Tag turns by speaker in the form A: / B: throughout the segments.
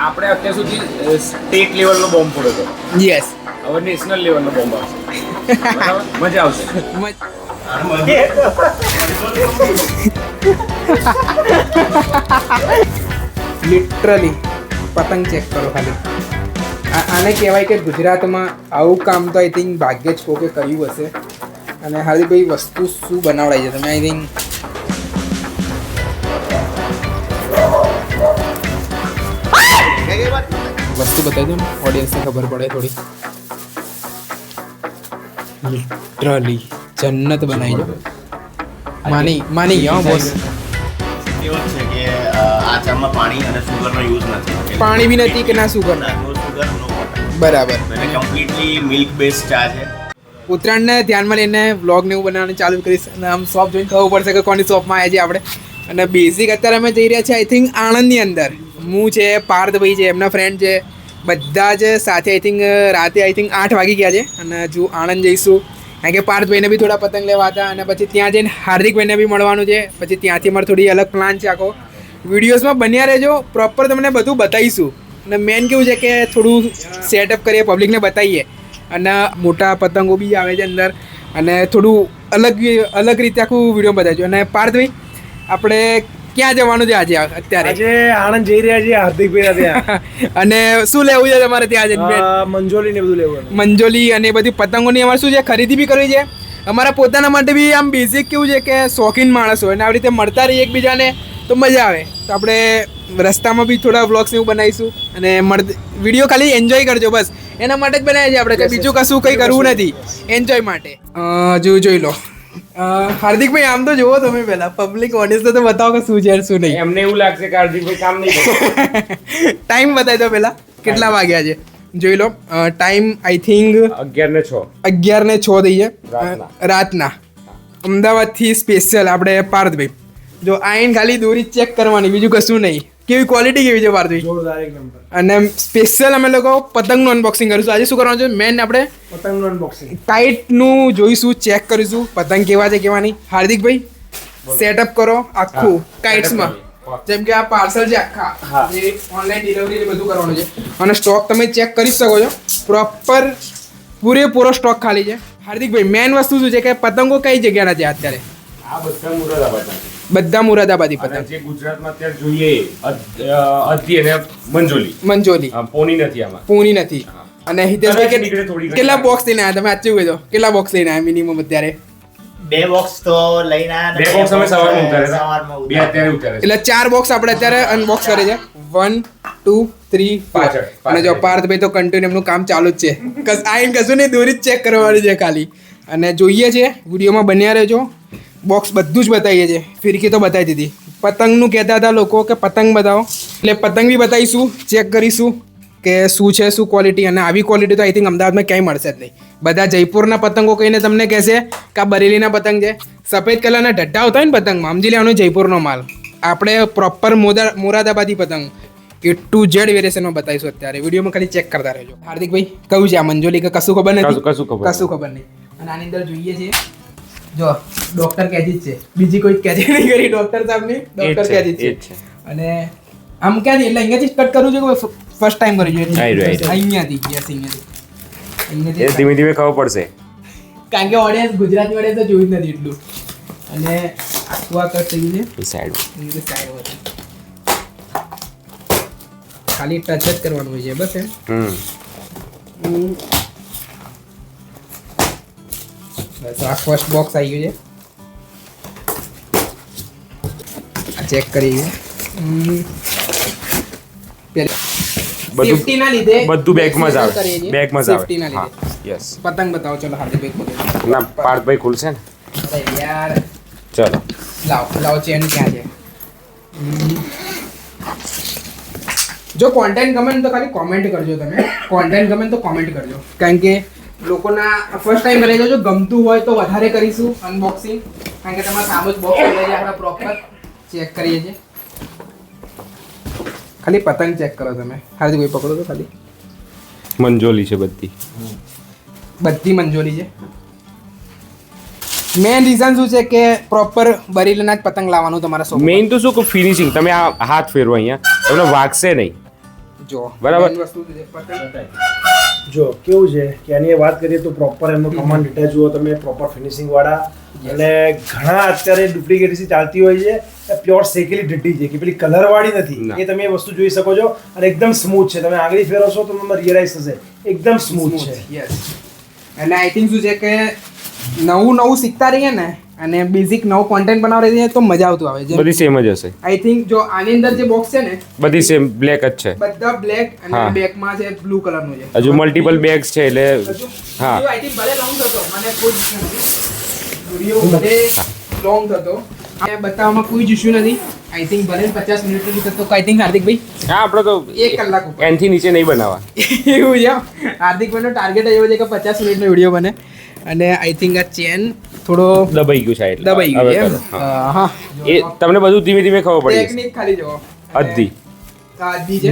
A: આપણે અત્યાર સુધી સ્ટેટ લેવલનો બોમ્બ ફોડ્યો હતો.
B: યસ.
A: હવે નેશનલ લેવલનો બોમ્બ આવશે. બરાબર, મજા આવશે.
B: લિટરલી પતંગ ચેક કરો ખાલી. આને કહેવાય કે ગુજરાતમાં આવું કામ તો આઈ થિંક ભાગ્યે જ કોકે કર્યું હશે. અને હાર્દિકભાઈ વસ્તુ શું બનાવડાય છે તમે આઈ થિંક વસ્તુ બતાવી દો ને ઓડિયન્સને ખબર પડે થોડી. લિટરલી જન્નત બનાવી છે. માની યો બોસ.
C: એવું છે કે આ ચામાં પાણી અને સુગરનો યુઝ નથી.
B: પાણી બી નથી કે ના સુગર.
C: નો સુગર નો વોટર.
B: બરાબર.
C: એટલે કમ્પ્લીટલી મિલ્ક બેઝ ચા છે.
B: ઉત્તરાયણને ધ્યાનમાં લઈને વ્લોગ ને એવું બનાવવાનું ચાલુ કરીશ અને આમ શોપ જોઈને ખબર પડશે કે કોની શોપમાં આવ્યા છીએ આપણે. અને બેઝિક અત્યારે અમે જઈ રહ્યા છીએ આઈ થિંક આણંદની અંદર. હું છે, પાર્થભાઈ છે, એમના ફ્રેન્ડ છે, બધા જ સાથે આઈ થિંક રાતે આઈ થિંક 8 વાગી ગયા છે. અને હજુ આણંદ જઈશું કારણ કે પાર્થભાઈને બી થોડા પતંગ લેવા હતા અને પછી ત્યાં જઈને હાર્દિકભાઈને બી મળવાનું છે. પછી ત્યાંથી મારે થોડી અલગ પ્લાન છે આખો. વિડીયોઝમાં બન્યા રહેજો, પ્રોપર તમને બધું બતાવીશું. અને મેન કેવું છે કે થોડું સેટઅપ કરીએ, પબ્લિકને બતાવીએ. અને મોટા પતંગો બી આવે છે અંદર અને થોડું અલગ રીતે આખું વિડીયો બતાવજો. અને પાર્થભાઈ આપણે ક્યાં જવાનું છે આજે અત્યારે?
D: આજે આણંદ જઈ રહ્યા છીએ હાર્દિકભાઈ ત્યાં.
B: અને શું લેવું છે તમારે ત્યાં જઈને?
D: મંજોલી ને બધું લેવું.
B: મંજોલી અને બધી પતંગોની અમારે શું છે ખરીદી બી કરવી છે. અમારા પોતાના માટે બી આમ બેઝિક કેવું છે કે શોખીન માણસ હોય અને આવી રીતે મળતા રહીએ એકબીજાને તો મજા આવે. તો આપણે રસ્તામાં બી થોડા વ્લોગ્સ એવું બનાવીશું અને વિડીયો ખાલી એન્જોય કરજો બસ. એના માટે જ બનાવીએ છીએ આપણે, બીજું કશું કંઈ કરવું નથી, એન્જોય માટે. જોઈ લો હાર્દિકભાઈ, આમ તો જુઓ તમે પહેલા પબ્લિક ઓડિયન્સને તો બતાવો કે શું છે શું નહીં.
A: એમને એવું લાગશે કે હાર્દિકભાઈ કામ નહીં કરે.
B: ટાઈમ બતાવી દો પહેલા કેટલા વાગ્યા છે જોઈ લો. ટાઈમ આઈ થિંક
A: 11:06
B: 11:06 થઈ છે રાતના. અમદાવાદથી સ્પેશિયલ આપણે પાર્થભાઈ જો આઈન ખાલી દોરી ચેક કરવાની, બીજું કશું નહીં. કેવી ક્વોલિટી કેવી છે પાર્થભાઈ?
D: જોરદાર એક નંબર.
B: અને સ્પેશિયલ અમે લોકો પતંગનું અનબોક્સિંગ કરીશું. આજે શું કરવાનું છે મેન આપણે
D: પતંગનું અનબોક્સિંગ.
B: ટાઈટનું જોઈશું, ચેક કરીશું પતંગ કેવા છે કેવા નહીં. હાર્દિકભાઈ સેટઅપ કરો આખું કાઇટ્સમાં. જેમ કે આ પાર્સલ છે આખા જે ઓનલાઈન ડિલિવરી બધું કરવાનું છે. અને સ્ટોક તમે ચેક કરી શકો છો, પ્રોપર પૂરેપૂરો સ્ટોક ખાલી છે. હાર્દિકભાઈ મેન વસ્તુ શું છે કે પતંગો કઈ જગ્યાના છે અત્યારે?
A: આ બધા મુરાદાબાદના છે.
B: બધા મુરાદાબાદી પતંગ.
A: જે ગુજરાતમાં અત્યારે જોઈએ અદ્દી અને
B: મંજોલી
A: પોની નથી આમાં.
B: પૂની નથી. અને હિતેશભાઈ
A: નીકળે થોડી
B: કેટલા બોક્સ લઈને આવ્યા તમે? સાચું કહી દો કેટલા બોક્સ લઈને આવ્યા મિનિમમ અત્યારે?
C: 2 બોક્સ તો લઈને આયા.
A: 2 બોક્સ અમે સવારમાં ઉતાર્યા હતા.
C: સવારમાં
A: 2 અત્યારે ઉતાર્યા છે.
B: એટલે 4 બોક્સ આપણે અત્યારે અનબોક્સ કરે છે. 1 2 3 4. અને જો પાર્થભાઈ તો કન્ટિન્યુ એમનું કામ ચાલુ જ છે. આઈને કશું નહીં, દોરી જ ચેક કરવાની છે ખાલી. અને જોઈએ છે વિડીયોમાં બન્યા રહેજો. બોક્સ બધું જ બતાવીએ છીએ. ફિરકી તો બતાવી દીધી. પતંગનું કહેતા હતા લોકો કે પતંગ બતાવો, એટલે પતંગ બી બતાવીશું, ચેક કરીશું કે શું છે શું ક્વોલિટી. અને આવી ક્વોલિટી તો આઈ થિંક અમદાવાદમાં ક્યાંય મળશે જ નહીં. બધા જયપુરના પતંગો કહીને તમને કહેશે કે આ બરેલીના પતંગ છે. સફેદ કલરના ઢટ્ટા હોતા હોય ને પતંગમાં, સમજી લેવાનું જયપુરનો માલ. આપણે પ્રોપર મોરાદાબાદી પતંગ A to Z વેરિએશનમાં બતાવીશું અત્યારે. વિડીયોમાં ખાલી ચેક કરતા રહેજો. હાર્દિકભાઈ કયું છે આ મંજોલી કે કશું ખબર નથી? કશું ખબર નહીં. અને આની અંદર જોઈએ છે જો ડોક્ટર કેજી જ છે, બીજી કોઈ કેજી નહીં કરી ડોક્ટર સાહેબની. ડોક્ટર કેજી જ છે. અને આમ ક્યાંથી એટલે અહીંયાથી કટ કરવું છે કે ફર્સ્ટ ટાઈમ કરી જોઈએ? અહીંયાથી. યસ, અહીંયાથી
A: ધીમે ધીમે ખબર પડશે
B: કારણ કે ઓડિયન્સ ગુજરાતી ઓડિયન્સ તો જોયું જ નથી એટલું. અને આખું આ કટ થઈ ગયું છે સાઈડ ખાલી ટચ જ કરવાનું હોય છે બસ એમ. બસ આ ફર્સ્ટ બોક્સ આવી ગયું છે. આ ચેક કરી સેફ્ટી ના લીધે
A: બધું બેગમાં જ આવે. બેગમાં જ આવે.
B: સેફ્ટી ના લીધે.
A: યસ.
B: પતંગ બતાવો ચલો હાર્દિકભાઈ.
A: ના પાર્થભાઈ ખુલશે ને?
B: અરે યાર
A: ચલો
B: લાવો ચેન ક્યાં છે? જો કોન્ટેન્ટ ગમે તો ખાલી કોમેન્ટ કરજો તમે. કોન્ટેન્ટ ગમે તો કોમેન્ટ કરજો કારણ કે લોકોના ફર્સ્ટ ટાઈમ કરી જો ગમતું હોય તો વધારે કરીશું અનબોક્સિંગ. કારણ કે તમારા સામે જ બોક્સ લઈ જાય આપણે પ્રોપર ચેક કરીએ છીએ. ખાલી પતંગ ચેક કરો તમે. હાર્દિકભાઈ પકડો તો ખાલી.
A: મંજોલી છે બધી
B: મંજોલી છે. મેન રીઝન શું છે કે પ્રોપર બરેલીના જ પતંગ લાવવાનું તમારા શોપ.
A: મેઇન તો શું કે ફિનિશિંગ. તમે આ હાથ ફેરવો અહીંયા તમને વાગશે નહીં.
B: જો
E: બરાબર.
B: main વસ્તુ છે પતંગ.
D: જો કેવું છે કે આની વાત કરીએ તો પ્રોપર એમનો કમાન્ડ ડેટા જુઓ તમે, પ્રોપર ફિનિશિંગ વાળા. અને ઘણા અત્યારે ડુપ્લિકેટ ચાલતી હોય છે, પ્યોર શેકેલી ડટ્ટી છે કે પેલી કલર વાળી
E: ના.
D: નથી. એ તમે એ વસ્તુ જોઈ શકો છો અને એકદમ સ્મૂથ છે. તમે આંગળી ફેરવશો તો તમને રિયલાઇઝ થશે એકદમ સ્મૂથ છે.
B: Yes. અને આઈ થિંક શું છે કે નવું શીખતા રહીએ ને અને બેઝિક નવું કોન્ટેન્ટ બનાવવા રહીએ તો મજા આવતું આવે છે.
E: બધી સેમ જ હશે,
B: આઈ થિંક જો આની અંદર જે બોક્સ છે ને
E: બધી સેમ બ્લેક જ છે.
B: બધા બ્લેક અને
E: હા.
B: બેકમાં છે બ્લુ કલરનું છે.
E: હજુ મલ્ટિપલ બેગ્સ છે એટલે હા.
B: આઈ થિંક ભલે લોંગ થતો મને કોઈ વિડિયો ભલે લોંગ થતો આ બતાવવામાં કોઈ જ ઇશ્યુ નથી. આઈ થિંક ભલે 50 મિનિટનો બી થતો આઈ થિંક હાર્દિકભાઈ
E: હા, આપણે તો
B: 1 કલાક ઉપર
E: એનથી નીચે નહીં બનાવવા.
B: એવું છે. હાર્દિકભાઈનો ટાર્ગેટ એવો છે કે 50 મિનિટનો વિડીયો બને અને આઈ થિંક આ ચેન થોડો
E: દબાઈ ગયું છે એટલે
B: દબાઈ
E: હવે
B: ગયું
E: કરો.
B: એમ.
E: હા.
B: હા
E: એ તમને બધું ધીમે ધીમે ખબર પડી જશે.
B: ટેકનિક ખાલી જો
E: અડધી.
B: આ અડધી છે.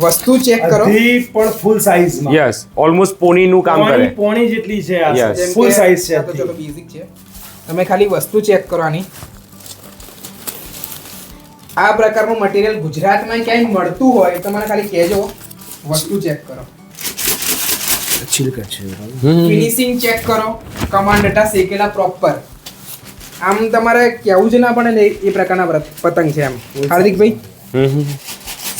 B: વસ્તુ ચેક કરો.
D: અડધી પણ ફૂલ સાઈઝમાં.
E: યસ, ઓલમોસ્ટ પોનીનું કામ કરે.
D: પોણી જેટલી છે આ.
E: Yes.
B: જેમ
D: ફૂલ
B: કે
D: સાઈઝ છે
B: આ તો ચલો બેઝિક છે. તમે ખાલી વસ્તુ ચેક કરવાની. આ પ્રકારનું મટીરિયલ ગુજરાતમાં ક્યાંય મળતું હોય તો મને ખાલી કહેજો. વસ્તુ ચેક કરો,
D: છિલકા છે.
B: ફિનિશિંગ ચેક કરો, કમાન્ડ ડેટા શેકેલા પ્રોપર. આમ તમારે કેવું જ ના પડે ને એ પ્રકારના પતંગ છે એમ. હાર્દિકભાઈ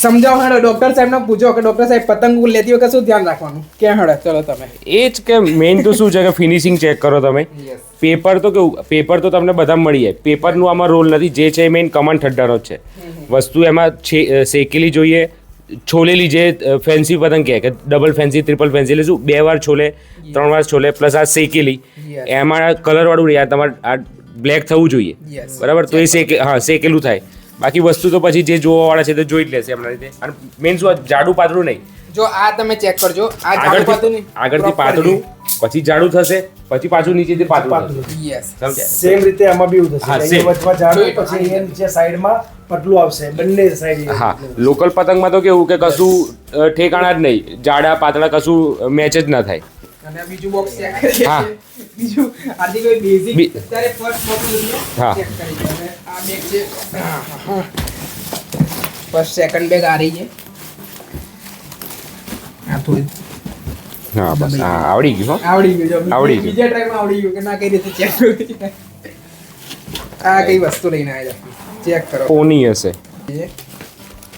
B: સમજાવો હેડો. ડોક્ટર સાહેબને પૂછો કે ડોક્ટર સાહેબ પતંગ લેતી વખતે શું ધ્યાન રાખવાનું? ક્યાં હેડો ચલો તમે.
E: એ જ કે મેઇન તો શું છે કે ફિનિશિંગ ચેક કરો તમે.
B: યસ.
E: પેપર તો કેવું, પેપર તો તમને બધા મળી જાય. પેપરનું આમાં રોલ નથી. જે છે મેઇન કમાન્ડ ઠંડાનો જ છે. વસ્તુ એમાં શેકેલી જોઈએ, છોલેલી જે ફેન્સી પતંગ કહે કે ડબલ ફેન્સી ટ્રિપલ ફેન્સી એટલે શું 2 વાર છોલે 3 વાર છોલે પ્લસ આ શેકેલી
B: Yes.
E: એમાં કલરવાળું યાર તમારે આ બ્લેક થવું જોઈએ.
B: Yes.
E: બરાબર, તો એ શેકેલું થાય. બાકી વસ્તુ તો પછી જે જોવાવાળા છે તે જોઈ જ લેશે એમના રીતે. અને મેઇન શું આ જાડું પાતળું નહીં.
B: જો આ તમે ચેક કરજો. આ જાડું પાતળું નહીં,
E: આગળથી
B: proper
E: પાતળું પછી જાડું થશે પછી પાછું નીચેથી પાતળું થશે.
B: છે. Yes.
E: સમજ્યા?
D: સેમ રીતે આમાં બી એવું થશે.
E: હા,
D: અહીંયા
E: same.
D: વચમાં જાડું,
B: જોઈ.
D: પછી અહીંયા નીચે સાઈડમાં પતલું આવશે. બંને સાઈડ.
E: હા, લોકલ પતંગમાં તો કેવું કે કશું ઠેકાણા જ નહીં, જાડા પાતળા કશું મેચ જ ના થાય.
B: અને આ બીજું બોક્સ ચેક કરીએ.
E: હા.
B: બીજું હાર્દિકભાઈ બેઝિક
E: બી-
B: અત્યારે ફર્સ્ટ બોક્સ
E: હા.
B: ચેક કરી છે. અને આ બેગ છે. ફર્સ્ટ સેકન્ડ બેગ આ રહી છે. આ થોડી
E: હા બસ, હા આવડી ગયું. હો
B: આવડી ગયું. જો
E: આવડી ગયું.
B: બીજા ટ્રાયમાં આવડી ગયું કે ના કઈ રીતે ચેક કર્યું. આ કઈ વસ્તુ લઈને આવ્યા છે ચેક કરો.
E: પોની હશે,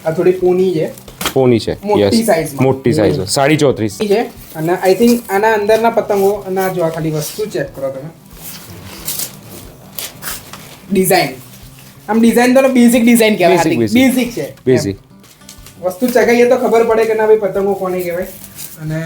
B: આ થોડી પૂની છે.
E: પોની છે.
B: મોટી
E: યસ,
B: size માં.
E: મોટી સાઈઝ 34.5.
B: છે અને આઈ થિંક આના અંદરના પતંગો અને આ જો આ ખાલી વસ્તુ ચેક કરો તમે. ડિઝાઇન આમ ડિઝાઇન તો બેઝિક ડિઝાઇન કહેવાય.
E: Basic,
B: હાર્દિક
E: basic.
B: બેઝિક છે.
E: બેઝિક.
B: એમ. વસ્તુ ચગાઈએ તો ખબર પડે કે ના ભાઈ પતંગો કોને કહેવાય. અને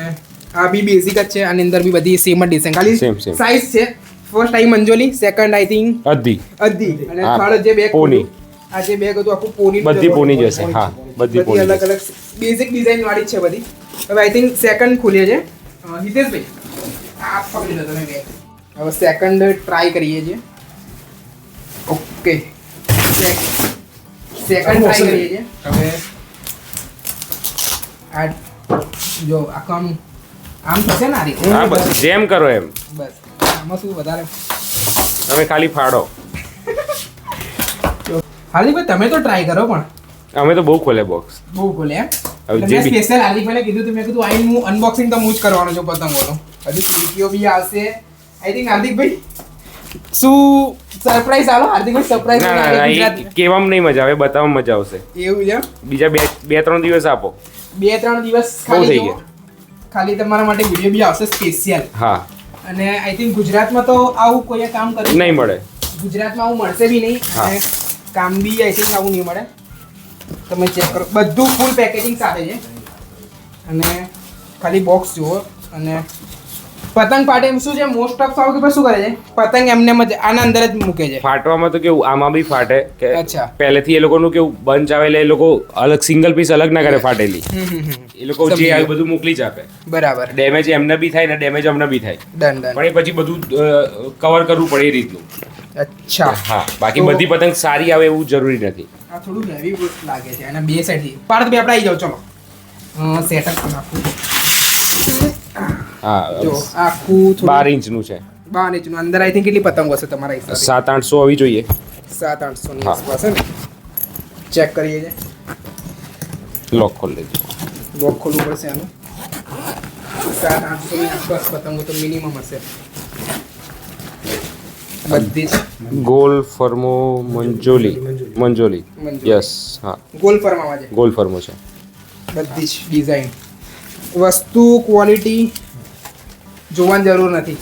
B: આ બી બેઝિક જ છે. આની અંદર બી બધી સેમ જ ડિઝાઇન, ખાલી
E: Same, same.
B: સાઈઝ છે. ફર્સ્ટ આઈ મંજોલી, સેકન્ડ આઈ થિંક
E: અડધી.
B: અડધી અને
E: હા,
B: થર્ડ જે બેગ
E: પોની.
B: આ જે બેગ હતું આખું પોની
E: બધી પોની જ હશે. હા, બધી પોની જ
B: અલગ અલગ બેઝિક ડિઝાઇન વાળી જ છે બધી. હવે આઈ થિંક સેકન્ડ ખુલે છે. હિતેશભાઈ આ પકડી લો તમે બેગ. હવે સેકન્ડ ટ્રાય કરીએ છીએ. ઓકે, સેકન્ડ ટ્રાય કરીએ છીએ. હવે આ જો આખું આમ થશે ને આ રીતે.
E: હા બસ, જેમ કરો એમ.
B: બસ આમાં શું વધારે.
E: તમે ખાલી ફાડો.
B: હાર્દિકભાઈ તમે તો ટ્રાય કરો પણ
E: અમે તો બહુ ખોલે બોક્સ.
B: બહુ બોલે એમ.
E: હવે
B: એટલે
E: જે
B: મેં
E: બી-
B: સ્પેશિયલ હાર્દિકભાઈને કીધું હતું. મેં કીધું આઈ હું અનબોક્સિંગ તો હું જ કરવાનો છું પતંગોનો. હજી ખુરકીઓ બી આવશે. આઈ થિંક હાર્દિકભાઈ શું સરપ્રાઈઝ આલો. હાર્દિકભાઈ સરપ્રાઈઝ
E: ના ના ના, એ કહેવામાં નહીં મજા આવે, બતાવવામાં મજા આવશે.
B: એવું છે.
E: બીજા બે ત્રણ દિવસ આપો.
B: 2-3 દિવસ
E: બહુ
B: ખાલી
E: થઈ
B: જુઓ.
E: ગયા.
B: ખાલી તમારા માટે વિડીયો બી આવશે સ્પેશિયલ.
E: હા,
B: અને આઈ થિંક ગુજરાતમાં તો આવું કોઈ કામ કર્યું
E: નહીં મળે.
B: ગુજરાતમાં આવું મળશે બી નહીં.
E: હા.
B: અને કામ બી આઈ થિંક આવું નહીં મળે. તમે ચેક કરો, બધું ફૂલ પેકેજિંગ સાથે છે. અને ખાલી બોક્સ જુઓ. અને પતંગ પાટે શું છે, મોસ્ટ ઓફ સાવ શું કરે છે, પતંગ એમને એમ જ આના અંદર જ મૂકે છે.
E: ફાટવામાં તો કેવું આમાં બી ફાટે કે
B: અચ્છા.
E: પહેલેથી એ લોકોનું કેવું બંચ આવે એટલે એ લોકો અલગ સિંગલ પીસ અલગ ના કરે ફાટેલી. એ લોકો
B: સમજી
E: જે
B: ગયો.
E: આવે બધું મોકલી જ આપે.
B: બરાબર.
E: ડેમેજ એમને બી થાય ને ડેમેજ અમને બી થાય,
B: ડન ડન.
E: પણ એ પછી બધું કવર કરવું પડે એ રીતનું.
B: અચ્છા.
E: હા, બાકી
B: તો-
E: બધી પતંગ સારી આવે એવું જરૂરી નથી.
B: આ થોડું હેવી લાગે છે અને બે સાઈડથી પાર્થ બી આપણે આવી જાવ. ચલો સેટઅપ કરી નાખું.
E: હા,
B: જો આખું
E: 12 ઇંચનું છે.
B: 12 ઇંચનું. અંદર આઈ થિંક કેટલી પતંગો હશે તમારા હિસાબે?
E: 700-800 હોવી જોઈએ.
B: 700-800 ની
E: હા.
B: આસપાસ હે ને. ચેક કરીએ છે.
E: લોક ખોલી લેજો.
B: લોક ખોલવું પડશે આનું. 700-800 ની આસપાસ પતંગો તો મિનિમમ હશે બધી જ.
E: ગોલ ફર્મો મંજોલી યસ હા
B: ગોલ ફરમામાં છે
E: ગોલ ફર્મો છે.
B: બધી જ ડિઝાઇન વસ્તુ ક્વોલિટી જોવાની જરૂર નથી.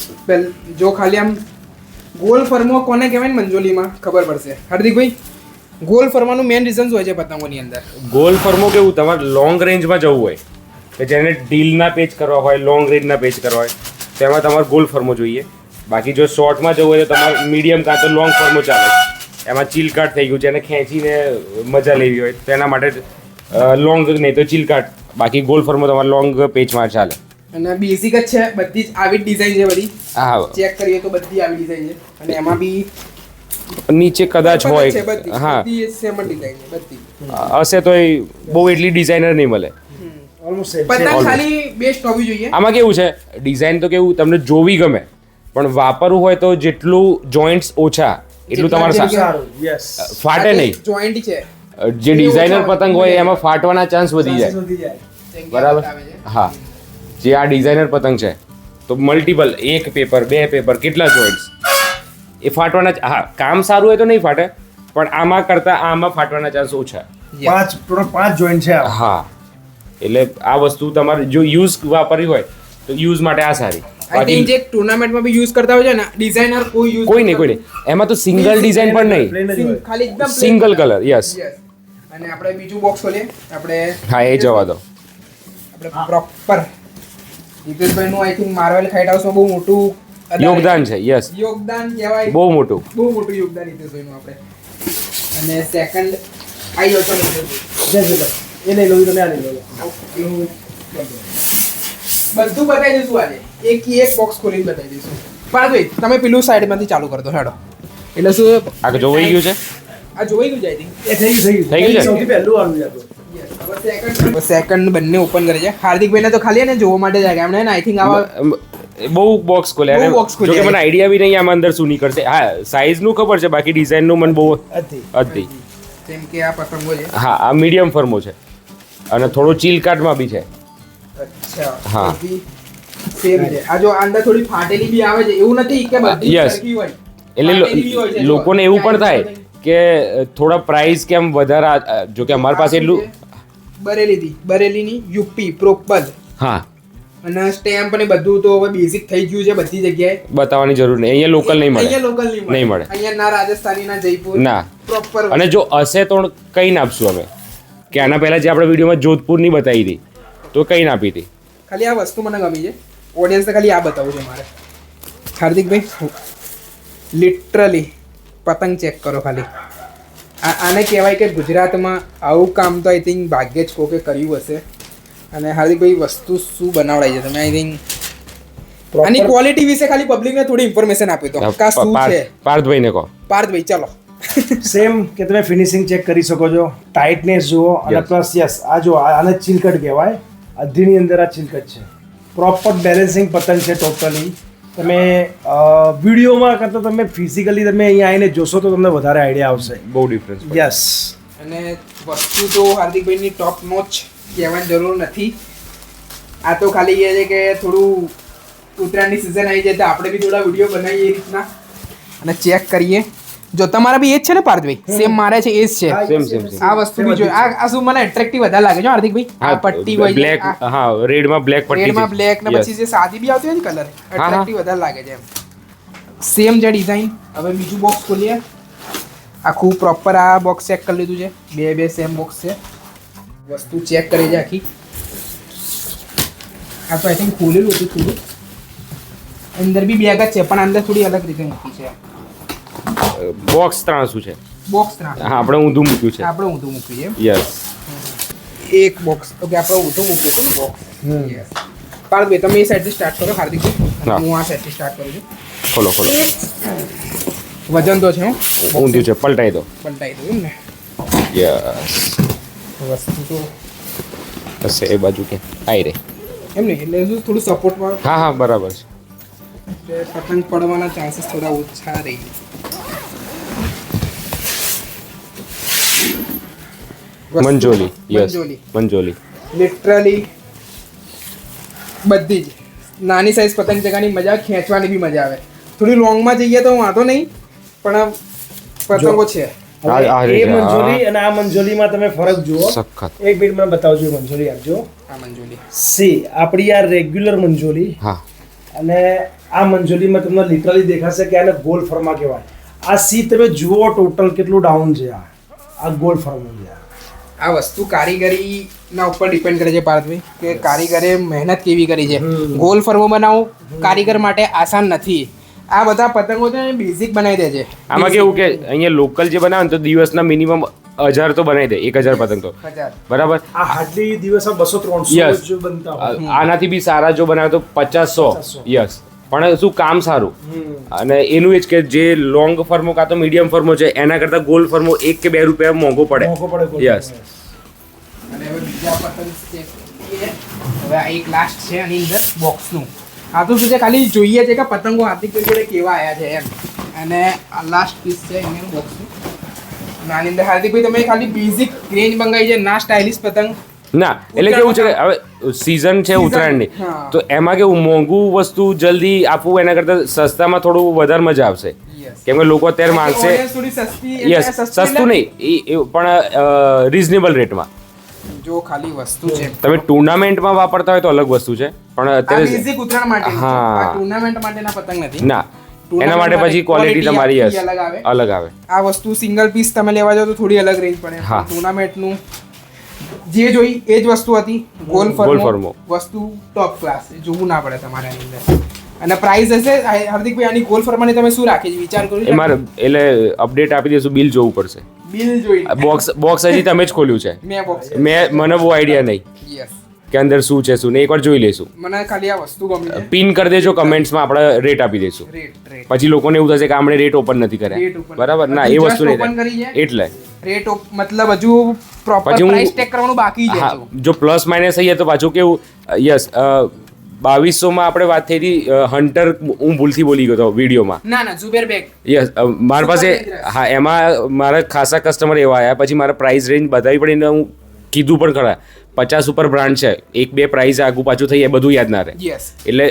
B: જો ખાલી આમ ગોલ ફર્મો કોને કહેવાય ને મંજોલીમાં ખબર પડશે. હાર્દિકભાઈ, ગોલ ફરવાનું મેઇન રીઝન હોય છે પતંગોની અંદર?
E: ગોલ ફર્મો કેવું તમારે લોંગ રેન્જમાં જવું હોય કે જેને ડીલના પેચ કરવા હોય, લોંગ રેન્જના પેચ કરવા હોય તો એમાં તમારે ગોલ ફર્મો જોઈએ. બાકી જો શોર્ટમાં જવું હોય તો તમારે મીડિયમ કાં તો લોંગ ફર્મો ચાલે. એમાં ચીલ કાટ થઈ ગયું, જેને ખેંચીને મજા લેવી હોય તો એના માટે લોંગ નહીં તો ચીલ કાટ. બાકી ગોલ ફર્મો તમારે લોંગ પેચમાં ચાલે.
B: અને બેઝિક જ છે, બધી જ આવી ડિઝાઇન છે બધી.
E: હા
B: ચેક કરીએ તો બધી આવી ડિઝાઇન છે અને એમાં બી
E: નીચે કદાચ
B: છે
E: હોય
B: બધી.
E: હા
B: બધી સેમ ડિઝાઇન છે બધી.
E: હશે તો એ બહુ એટલી ડિઝાઇનર નહીં મળે.
D: ઓલમોસ્ટ સેમ
B: પતંગ ખાલી બેસ્ટ હોવી જોઈએ.
E: આમાં કેવું છે ડિઝાઇન તો કેવું તમને જોવી ગમે પણ વાપરવું હોય તો જેટલું જોઈન્ટ્સ ઓછા એટલું તમારે
D: સારું યસ
E: ફાટે નહીં.
B: જોઈન્ટ છે
E: જે ડિઝાઇનર પતંગ હોય એમાં ફાટવાના ચાન્સ વધી જાય. બરાબર. હા જે આ ડિઝાઇનર પતંગ છે તો મલ્ટિપલ એક પેપર બે પેપર કેટલા જોઈન્ટ્સ એ ફાટવાના હા કામ સારું હોય તો નહીં ફાટે પણ આમાં કરતા આમાં ફાટવાના ચાન્સ ઓછા.
D: પાંચ જોઈન્ટ છે આ.
E: હા એટલે આ વસ્તુ તમારે જો યુઝ વાપરવી હોય તો યુઝ માટે આ સારી.
B: આઈ થિંક જે ટુર્નામેન્ટમાં બી યુઝ કરતા હોય છે ને ડિઝાઇનર કોઈ યુઝ
E: કોઈ નહીં એમાં તો સિંગલ ડિઝાઇન પણ નહીં,
B: ખાલી એકદમ plain.
E: Single colour yes.
B: Yes. અને આપણે બીજું બોક્સ ખોલીએ આપણે
E: હા એ જવા દો.
B: આપણે પ્રોપર હિતેશભાઈનું આઈ થિંક માર્વેલ ખાઈટ હાઉસમાં બહુ મોટું
E: યોગદાન છે યસ
B: યોગદાન કહેવાય.
E: બહુ મોટું
B: યોગદાન હિતેશભાઈનું આપણે. અને સેકન્ડ આઈ ગયો છે
D: એ લઈ લો તમે આ લઈ લો.
B: બધું બતાવી દઈશું આજે. એક બોક્સ ખોલીને બતાવી દઈશું. પાર્થભાઈ તમે પેલું સાઈડમાંથી ચાલુ કરતો હેડો. એટલે શું
E: આ જોવાઈ ગયું છે.
B: આ જોઈ ગયું જાય
D: એ થઈ ગયું
E: થઈ ગયું છે?
D: સૌથી પહેલું આનું છે આપણું.
B: સેકન્ડ બંને ઓપન કરે છે. હાર્દિકભાઈને તો ખાલી ને જોવા માટે જાય એમણે આઈ થિંક આવા
E: બહુ બોક્સ ખોલ્યા
B: બહુ
E: અને
B: box ખોલ્યા.
E: જો કે મને આઈડિયા બી નહીં આમાં અંદર શું નીકળશે. હા સાઈઝ નું ખબર છે બાકી ડિઝાઇન નું મને બહુ
D: હતી.
E: હતી.
B: જેમ કે આ પતંગો છે.
E: હા આ મીડિયમ ફર્મો છે અને થોડો ચીલ કાટમાં બી છે.
B: અચ્છા
E: હા.
B: સેમ છે. આ જો અંદર થોડી ફાટેલી બી આવે છે એવું નથી કે બધી
E: Yes.
B: સરખી હોય.
E: એટલે
B: ફાટેલી બી હોય છે. જો.
E: લોકોને એવું પણ થાય કે થોડા પ્રાઇસ કેમ વધારે જો કે અમારી પાસે એટલું
B: બરેલીની યુપી પ્રોપર
E: હા
B: અને સ્ટેમ્પ અને બધું તો હવે બેઝિક થઈ ગયું છે બધી જગ્યાએ.
E: બતાવવાની જરૂર નહીં. અહીંયા લોકલ નહીં મળે.
B: અહીંયા લોકલ
E: નહીં મળે.
B: અહીંયા ના રાજસ્થાની ના જયપુર
E: ના.
B: પ્રોપર.
E: અને જો હશે તો કઈ ના આપશું અમે કે આના પહેલા જે આપણે વિડીયોમાં જોધપુરની બતાવી હતી તો કઈ ના આપી હતી.
B: ખાલી આ વસ્તુ મને ગમી છે. ઓડિયન્સને ખાલી આ બતાવવું છે મારે. હાર્દિકભાઈ લિટરલી પતંગ ચેક કરો ખાલી. આને કહેવાય કે ગુજરાતમાં આવું કામ તો આઈ થિંક ભાગ્યે જ કોકે કર્યું હશે. અને હાર્દિકભાઈ વસ્તુ શું બનાવડાઈ છે તમે? આઈ થિંક આની ક્વોલિટી વિશે ખાલી પબ્લિકને થોડી ઇન્ફોર્મેશન આપી દો કે આ શું છે.
E: પાર્થભાઈને કહો.
B: પાર્થભાઈ ચાલો.
D: સેમ કે તમે ફિનિશિંગ ચેક કરી શકો છો, ટાઇટનેસ જુઓ અને
E: Yes.
D: પ્લસ યસ આ જો આને ચિલકટ કહેવાય. અધીની અંદર આ ચિલકટ છે. પ્રોપર બેલેન્સિંગ પતંગ છે ટોટલી. તમે વિડીયોમાં કરતાં તમે ફિઝિકલી તમે અહીંયા આવીને જોશો તો તમને વધારે આઈડિયા આવશે.
E: બહુ ડિફરન્સ
D: યસ
B: અને વસ્તુ તો હાર્દિકભાઈની ટોપ નોચ કહેવાની જરૂર નથી. આ તો ખાલી એ છે કે થોડું ઉત્તરાયણની સિઝન આવી જાય તો આપણે બી થોડા વિડીયો બનાવીએ એ રીતના અને ચેક કરીએ. જો તમારા બી એ જ છે ને પાર્થભાઈ? સેમ મારે છે એ જ છે.
E: Same same same.
B: આ વસ્તુ બી જો આ શું મને એટ્રેક્ટિવ વધારે લાગે છે હાર્દિકભાઈ. આ પટ્ટી હોય
E: બ્લેક હા રેડમાં બ્લેક પટ્ટી
B: રેડમાં બ્લેક ને પછી જે સાદી બી આવતી હોય ને કલર એટ્રેક્ટિવ વધારે લાગે છે એમ. સેમ છે ડિઝાઇન. હવે બીજું બોક્સ ખોલીએ. આખું પ્રોપર આ બોક્સ ચેક કરી લીધું છે. બે સેમ બોક્સ છે. વસ્તુ ચેક કરી છે આખી. આ તો આઈ થિંક ખોલેલું હતું થોડું. અંદર બી બેગ જ છે પણ અંદર થોડી અલગ રીતે મૂકી છે.
E: બોક્સ 300 છે.
B: બોક્સ ત્રણ
E: હા આપણે ઊંધું મૂક્યું છે.
B: આપણે ઊંધું મૂક્યું છે
E: યસ.
B: એક બોક્સ ઓકે આપણે ઊંધું મૂક્યું છે બોક્સ. યસ. પાર્થભાઈ તમે એ સાઈડથી સ્ટાર્ટ કરો હાર્દિકભાઈ.
E: હા.
B: હું આ સાઈડથી સ્ટાર્ટ કરું છું.
E: ખોલો ખોલો.
B: વજન તો છે હું
E: ઊંધું છે પલટાઈ દો.
B: પલટાઈ દઉં એમ ને.
E: યસ.
B: વસ્તુ તો
E: બસ એ બાજુ કે આઈ રે.
B: એમ નહીં એટલે શું થોડું સપોર્ટમાં
E: હા હા બરાબર છે.
B: પતંગ પડવાના ચાન્સીસ થોડા ઓછા રહી.
E: મંજોલી યસ
B: મંજોલી
E: મંજોલી
B: લિટરલી બધી જ નાની સાઈઝ પતંગ ચગાવવાની મજા, ખેંચવાની બી મજા આવે. થોડી લોંગમાં જઈએ તો વાંધો નહીં, પણ પતંગો છે.
D: હવે એ મંજોલી અને આ મંજોલીમાં તમે ફરક જુઓ.
E: સખત.
D: એક મિનિટ મને બતાવજો એ મંજોલી આપજો.
B: આ મંજોલી
D: સી આપણી આ રેગ્યુલર મંજોલી
E: હા
D: અને આ મંજોલીમાં તમને લિટરલી દેખાશે કે આને ગોલ ફર્મા કહેવાય. આ સી તમે જુઓ ટોટલ કેટલું ડાઉન છે. આ ગોલ ફર્મા છે.
B: આ વસ્તુ કારીગરીના ઉપર ડિપેન્ડ કરે છે પાર્થભાઈ, કે કારીગરે મહેનત કેવી કરી છે. ગોલ ફર્મો બનાવવું કારીગર માટે આસાન નથી. આ બધા પતંગો તો બેઝિક બનાવી દે છે.
E: આમાં કેવું કે અહીંયા લોકલ જે બનાવે ને તો દિવસના મિનિમમ 1000 તો બનાવી દે, 1000 પતંગ તો
B: 1000.
E: બરાબર.
D: આ હાર્ડલી દિવસ 200-300
E: Yes.
D: જો બનતા હોય.
E: આનાથી બી સારા જો બનાવે તો 50-100 યસ. પણ શું કામ સારું અને એનું એ જ કે જે લોંગ ફર્મો કાં તો મીડિયમ ફર્મો છે એના કરતાં ગોલ ફર્મો 1 કે 2 રૂપિયા મોંઘો પડે.
D: મોંઘો પડે gold
E: Yes.
D: ફર્મા.
B: અને હવે બીજા પતંગ છે. હવે આ એક લાસ્ટ છે આની અંદર બોક્સનું. આ તો શું છે, ખાલી જોઈએ છે કે પતંગો હાર્દિક જોડે કેવા આવ્યા છે એમ. અને આ લાસ્ટ પીસ છે એનું બોક્સનું. આની અંદર હાર્દિકભાઈ તમે ખાલી બેઝિક રેન્જ મંગાવી છે, ના સ્ટાઇલિશ પતંગ.
E: ના એટલે કેવું છે કે હવે સીઝન છે ઉત્તરાયણની,
B: હા.
E: તો એમાં કેવું મોંઘું વસ્તુ જલ્દી આપવું એના કરતાં સસ્તામાં થોડું વધારે મજા આવશે.
B: Yes.
E: કેમ કે લોકો અત્યારે માંગશે.
B: Audience થોડી સસ્તી એટલે
E: યસ સસ્તું નહીં પણ રિઝનેબલ રેટમાં.
B: જો ખાલી વસ્તુ છે.
E: તમે ટુર્નામેન્ટમાં વાપરતા હોય તો અલગ વસ્તુ છે, પણ
B: આ
E: અત્યારે
B: બેઝિક ઉત્તરાયણ માટે છે.
E: હા.
B: આ ટુર્નામેન્ટ માટેના પતંગ નથી.
E: ના એના માટે પછી ક્વોલિટી તમારી યસ
B: અલગ આવે.
E: અલગ આવે.
B: આ વસ્તુ સિંગલ પીસ તમે લેવા જાવ તો થોડી અલગ રેન્જ પડે.
E: હા.
B: ટુર્નામેન્ટનું જે જોઈ એ જ વસ્તુ હતી. ગોલ
E: ગોલ
B: ફર્મો
E: ફર્મો.
B: વસ્તુ ટોપ ક્લાસ, જોવું ના પડે તમારે આની અંદર. અને પ્રાઇસ હશે હાર્દિકભાઈ આની ગોલ ફર્માની તમે શું રાખી છે વિચાર કર્યું
E: એ
B: છે?
E: મારે એટલે અપડેટ આપી દઈશું, બિલ જોવું પડશે.
B: બિલ જોઈ
E: બોક્સ હજી તમે જ ખોલ્યું છે,
B: મેં બોક્સ
E: મને બહુ આઈડિયા નહીં
B: યસ.
E: કે અંદર શું છે શું નહીં, એકવાર જોઈ લઈશું.
B: મને ખાલી આ વસ્તુ ગમી છે.
E: પિન કરી દેજો કમેન્ટ્સમાં, આપણે રેટ આપી દઈશું.
B: રેટ
E: પછી લોકોને એવું થશે કે આપણે રેટ ઓપન નથી
B: Rate
E: કર્યા.
B: open.
E: બરાબર ના એ
B: હજુ
E: વસ્તુ
B: just open કરી
E: નહીં
B: છે.
E: એટલે
B: રેટ મતલબ હજુ પ્રોપર
E: પછી હું-
B: પ્રાઇસ ટેગ કરવાનું બાકી છે.
E: હા
B: હજુ.
E: જો પ્લસ માઇનસ થઈએ તો પાછું કેવું યસ 2200 આપણે વાત થઈ હતી હન્ટર, હું ભૂલથી બોલી ગયો હતો વિડીયોમાં.
B: ના ના ઝુબેર બેગ
E: યસ મારા પાસે
B: dangerous.
E: હા એમાં મારા ખાસા કસ્ટમર એવા આવ્યા, પછી મારા પ્રાઇસ રેન્જ બતાવી પડીને હું કીધું પણ ખરા 50 ઉપર બ્રાન્ડ છે, 1-2 પ્રાઇસ આગું પાછું થઈ એ બધું યાદ ના રહે.
B: યસ.
E: એટલે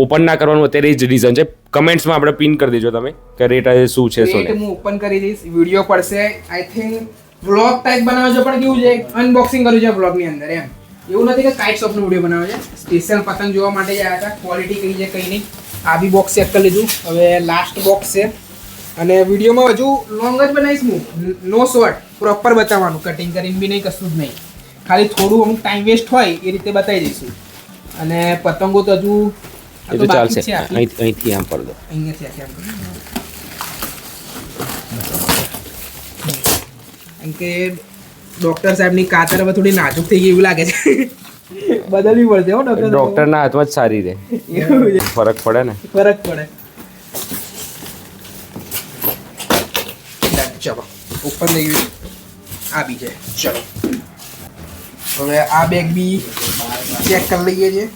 E: ઓપન ના કરવાનું અત્યારે એ જ રીઝન છે. કમેન્ટ્સમાં આપણે પિન કરી દેજો તમે કે રેટ શું છે શું
B: રેટ
E: નહીં.
B: હું ઓપન કરી દઈશ, વિડીયો પડશે. આઈ થિંક વ્લોગ ટાઈપ બનાવ્યો છે, પણ કેવું છે અનબોક્સિંગ કર્યું છે વ્લોગની અંદર એમ. એવું નથી કે કાઇટ શોપનો વિડીયો બનાવ્યો છે, સ્પેશિયલ પતંગ જોવા માટે જ આવ્યા હતા. ક્વોલિટી કઈ છે કઈ નહીં. આ બી બોક્સ ચેક કરી લીધું. હવે લાસ્ટ બોક્સ છે અને વિડીયોમાં હજુ લોંગ જ બનાવીશ હું, નો શોર્ટ, પ્રોપર બતાવવાનું, કટિંગ કરીને બી નહીં, કશું જ નહીં. ખાલી થોડું અમુક ટાઈમ વેસ્ટ હોય એ રીતે બતાવી દઈશું. અને પતંગો તો હજુ આ
E: એ
B: તો
E: તો
B: બાકી
E: ચાલશે.
B: છે આટલી.
E: અહીંથી આમ પર દો.
B: અહીંયાથી આખી આમ કરી. કારણ કે ડોક્ટર સાહેબની કાતર હવે થોડી નાજુક થઈ ગઈ એવું લાગે છે. બદલવી પડશે હો ડોક્ટર.
E: ડોક્ટરના હાથમાં જ સારી રહે,
B: એવું છે.
E: ફરક પડે ને.
B: ફરક પડે. ચલો ઓપન થઈ ગયું. આ બી છે. ચલો હવે આ બેગ બી ચેક કરી લઈએ છીએ.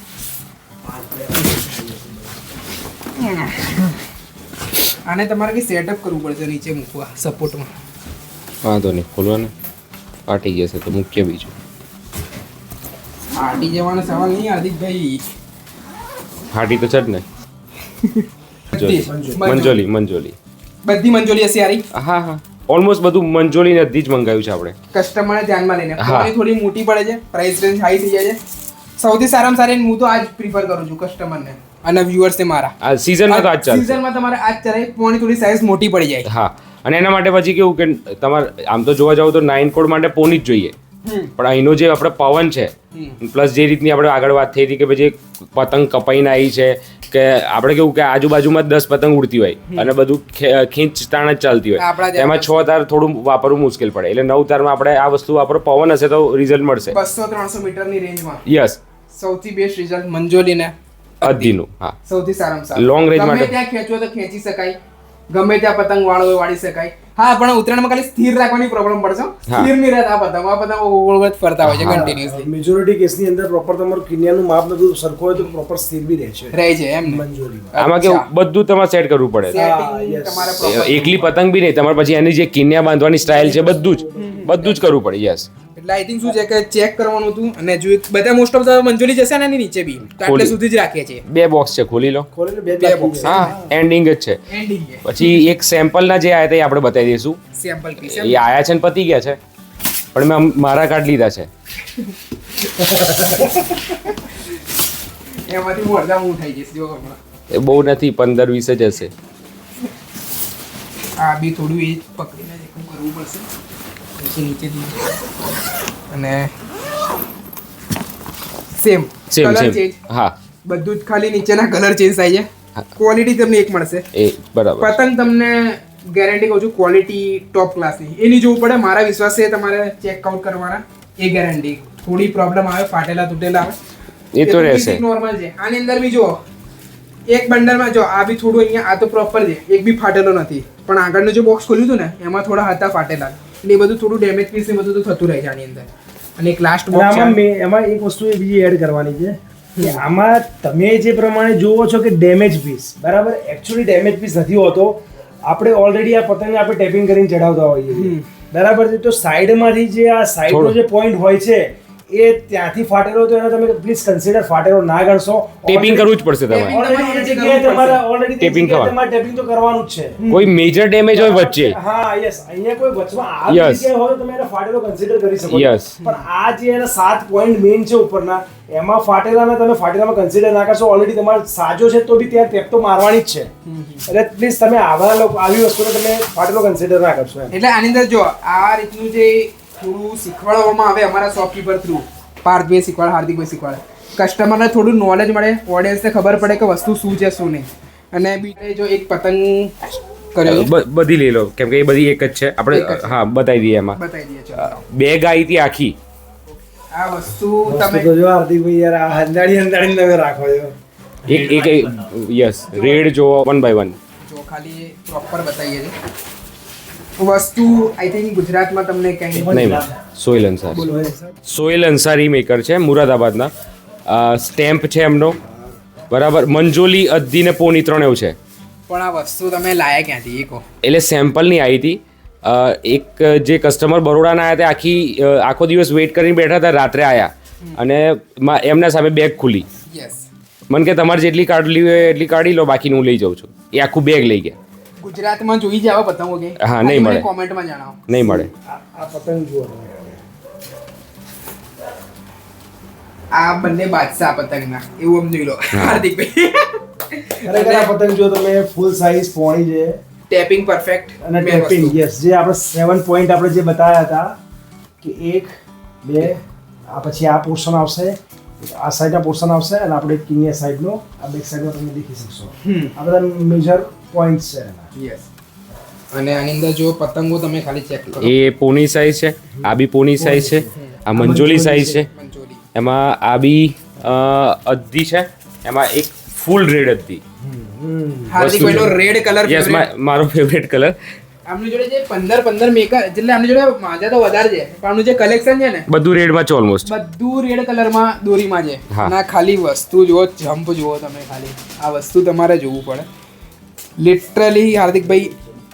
B: આને તમારે કંઈ સેટઅપ કરવું પડશે નીચે મૂકવા સપોર્ટમાં.
E: વાંધો નહીં, ખોલવાનું ફાટી જશે તો મુખ્ય બીજું.
B: ફાટી જવાનો સવાલ નહીં હાર્દિકભાઈ.
E: ફાટી તો છે જ ને. મંજોલી મંજોલી
B: બધી મંજોલી હશે યારી.
E: હા હા ઓલમોસ્ટ બધું મંજોલી નથી જ મંગાવ્યું છે આપણે.
B: કસ્ટમરને ધ્યાનમાં લઈને
E: હા.
B: ક્વોલિટી થોડી મોટી પડે છે, પ્રાઇસ રેન્જ હાઈ થઈ જાય છે. સૌથી સારામાં સારી હું તો આ જ પ્રિફર કરું છું કસ્ટમરને અને વ્યુઅર્સને મારા.
E: આ સિઝનમાં તો આ જ ચાલશે.
B: સીઝનમાં તમારે આ જ ચલાય, પોણી થોડી સાઈઝ મોટી પડી જાય.
E: હા અને એના માટે પછી કેવું કે તમારે આમ તો જોવા જાવ તો 9 કોડ માટે પોની જ જોઈએ, પણ અહીંનો જે આપણે પવન છે પ્લસ જે રીતની આપણે આગળ વાત થઈ હતી કે પછી પતંગ કપાઈને આવી છે કે આપણે કેવું કે આજુબાજુમાં 10 પતંગ ઉડતી હોય અને બધું ખેંચતાણ જ ચાલતી હોય,
B: આપણા જેમ
E: એમાં 6 તાર થોડું વાપરવું મુશ્કેલ પડે. એટલે 9 તારમાં આપણે આ વસ્તુ વાપરો, પવન હશે તો રિઝલ્ટ મળશે.
B: 200-300 મીટરની રેન્જમાં
E: યસ
B: સૌથી બેસ્ટ રિઝલ્ટ મંજોલીને
E: અધીનું. હા
B: સૌથી સારામાં સારું.
E: Long range
B: ગમે
E: માટે.
B: ત્યાં ખેંચવો તો ખેંચી શકાય, ગમે ત્યાં પતંગ વાળો હોય વાળી શકાય. હા પણ ઉત્તરાયણમાં ખાલી સ્થિર રાખવાની પ્રોબ્લેમ પડશે.
E: હા.
B: સ્થિર નહીં રહેતા પતંગ, આ પતંગ ઓવળ જ ફરતા હોય છે કન્ટિન્યુઅસલી.
D: મેજોરિટી કેસની અંદર પ્રોપર તમારું કિન્યાનું માપ બધું સરખું હોય તો પ્રોપર સ્થિર બી રહે છે
B: રહે છે એમ ને.
D: મંજોરીમાં.
E: આમાં કેવું બધું તમારે સેટ કરવું પડે.
B: Setting
D: yes.
B: તમારે proper.
E: એકલી પતંગ બી નહીં, તમારે પછી એની જે કિન્યા બાંધવાની સ્ટાઇલ છે બધું જ કરવું પડે. યસ
B: એટલે આઈ થિંક શું છે કે ચેક કરવાનું હતું અને જો બધા મોસ્ટ ઓફ મંજૂરી જશે ને એની નીચે બી તો આટલે
E: ખોલી.
B: સુધી જ રાખીએ છીએ
E: 2 બોક્સ છે, ખોલી લો.
D: ખોલીને બે
B: બે
D: બાકી
B: box.
D: છે.
E: હા, એન્ડિંગ જ છે.
B: એન્ડિંગ છે
E: પછી એક સેમ્પલના જે આયા હતા એ આપણે બતાવી દઈશું.
B: સેમ્પલ પીસ
E: એ આયા છે ને પતી ગયા છે, પણ મેં મારા કાર્ડ લીધા છે.
B: એમાંથી મોરદા હું થઈ જઈશ જો હમણાં
E: એ બહુ નથી, 15-20 જ હશે.
B: આ બી થોડું એ પકડીને જ એકદમ કરવું પડશે પછી નીચેથી અને same
E: same
B: colour
E: same
B: change
E: હા,
B: બધું જ ખાલી નીચેના કલર ચેન્જ થાય છે ક્વોલિટી તમને એક મળશે
E: એ બરાબર.
B: પતંગ તમને ગેરંટી કહું છું ક્વોલિટી ટોપ ક્લાસની એની જોવું પડે મારા વિશ્વાસ છે તમારે ચેકઆઉટ કરવાના એ ગેરંટી થોડી પ્રોબ્લેમ આવે ફાટેલા તૂટેલા આવે
E: એ તો રહેશે.
B: નોર્મલ છે આની અંદર બી જુઓ એક બંડલમાં જો આ બી થોડું અહીંયા આ તો પ્રોપર છે એક બી ફાટેલો નથી પણ આગળનું જે બોક્સ ખોલ્યું હતું ને એમાં થોડા હતા ફાટેલા એટલે એ બધું થોડું ડેમેજ પીસ ને બધું તો થતું રહે છે આની અંદર અને એક લાસ્ટ
D: અને
B: બોક્સ
D: એમાં એક વસ્તુ એ બીજી એડ કરવાની છે કે આમાં તમે જે પ્રમાણે જોવો છો કે ડેમેજ પીસ બરાબર એકચ્યુઅલી ડેમેજ પીસ નથી હોતો. આપણે ઓલરેડી આ પતંગ આપણે ટેપિંગ કરીને ચડાવતા હોઈએ છીએ. બરાબર છે, તો સાઈડમાંથી જે આ સાઈડનો જે પોઈન્ટ હોય છે એ ત્યાંથી ફાટેલો તો એને તમે પ્લીઝ કન્સિડર ફાટેલો ના ગણશો.
E: ટેપિંગ કરવું જ પડશે તમારે.
D: ઓલરેડી એ જગ્યાએ તમારે ઓલરેડી
E: Taping કરવાનું.
D: ટેપિંગ તો કરવાનું જ છે.
E: કોઈ મેજર ડેમેજ હોય વચ્ચે,
D: હા યસ, અહીંયા કોઈ વચમાં આ
E: Yes.
D: જગ્યાએ હોય તો તમે એને ફાટેલો કન્સિડર કરી શકો છો.
E: Yes.
D: પણ આ જે એના 7 પોઈન્ટ મેઇન છે ઉપરના એમાં ફાટેલાને તમે ફાટેલામાં કન્સિડર ના કરશો ઓલરેડી તમારે સાજો છે તો બી ત્યાં ટેપ તો મારવાની જ છે. એટલે પ્લીઝ તમે આવા લોકો આવી વસ્તુને તમે ફાટેલો કન્સિડર ના કરશો એમ.
B: એટલે આની અંદર જો આ રીતનું જે થોડું શીખવાડવામાં આવે અમારા શોપકીપર થ્રુ પાર્થભાઈ શીખવાડે હાર્દિકભાઈ શીખવાડે કસ્ટમરને થોડું નોલેજ મળે ઓડિયન્સને ખબર પડે કે વસ્તુ શું છે શું નહીં અને બીજે જો એક પતંગ કર્યો છે,
E: બધી લઈ લો કેમ કે એ બધી એક જ છે.
B: એક જ
E: આપણે
B: છે.
E: હા બતાવી દઈએ એમાં.
B: બતાવી દઈએ ચલો
E: બેગ આવી હતી આખી.
B: આ વસ્તુ
D: વસ્તુ
B: તમે
D: તો જો હાર્દિકભાઈ યાર આ હંદાડી તમે રાખો છો.
E: એક યસ રેડ જો 1 by 1.
B: જો ખાલી પ્રોપર બતાવીએ છે વસ્તુ આઈ થિંક ગુજરાતમાં તમને ક્યાંય
E: નહીં સોહિલ અંસારી.
B: બોલો
E: સોહિલ અંસારી મેકર છે મુરાદાબાદના. સ્ટેમ્પ છે એમનો બરાબર. મંજોલી અદ્દી ને પોની 3 એવું છે.
B: પણ આ વસ્તુ તમે લાયા ક્યાંથી એ કહો
E: એટલે સેમ્પલની આવી હતી. એક જે કસ્ટમર બરોડાના આવ્યા હતા આખો દિવસ વેઇટ કરીને બેઠા હતા, રાત્રે આવ્યા અને એમના સામે બેગ ખુલી.
B: યસ
E: મને કે તમારે જેટલી કાઢલી હોય એટલી કાઢી લો, બાકીનું હું લઈ જાઉં છું. એ આખું બેગ લઈ ગયા.
B: ગુજરાતમાં જોઈ જાવ પતંગો કે
E: હા, નહીં મળે.
B: કોમેન્ટમાં જણાવો
E: નહીં મળે.
D: આ પતંગ જુઓ તમે.
B: આ બંને બાદશાહ પતંગના એવું આમ જોઈ લો હાર્દિકભાઈ
D: ખરેખર આ પતંગ જો તમે ફૂલ સાઇઝ પોણી છે
B: ટેપિંગ પરફેક્ટ
D: અને ટેપિંગ યસ જે આપણે 7 પોઈન્ટ આપણે જે બતાવ્યા હતા કે 1 2 આ પછી આ પોર્શન આવશે, આ સાઈડના પોર્શન આવશે અને આપણે કિંગની સાઈડનો આ બેક સાઈડમાં તમે દેખી શકશો. આ બધા મેજર પોઈન્ટ્સ છે એના.
B: યસ અને આની અંદર જો પતંગો તમે ખાલી ચેક કરો
E: એ પોની સાઇઝ છે, આ બી પોની સાઇઝ છે, આ મંજોલી સાઇઝ છે,
B: મંચોલી
E: એમાં આ બી અદ્દી છે, એમાં એક ફૂલ રેડ અદ્દી.
B: હાર્દિકભાઈનો રેડ કલર
E: યસ મારો ફેવરેટ કલર.
B: આમની જોડે જે 15 મેકર એટલે આમની જોડે માજા તો વધારે છે પણ આમનું જે કલેક્શન છે ને
E: બધું રેડમાં છે ઓલમોસ્ટ.
B: બધું રેડ કલરમાં દોરીમાં છે.
E: હા.
B: ના ખાલી વસ્તુ જુઓ જમ્પ જુઓ તમે ખાલી આ વસ્તુ તમારે જોવું પડે લિટરલી હાર્દિકભાઈ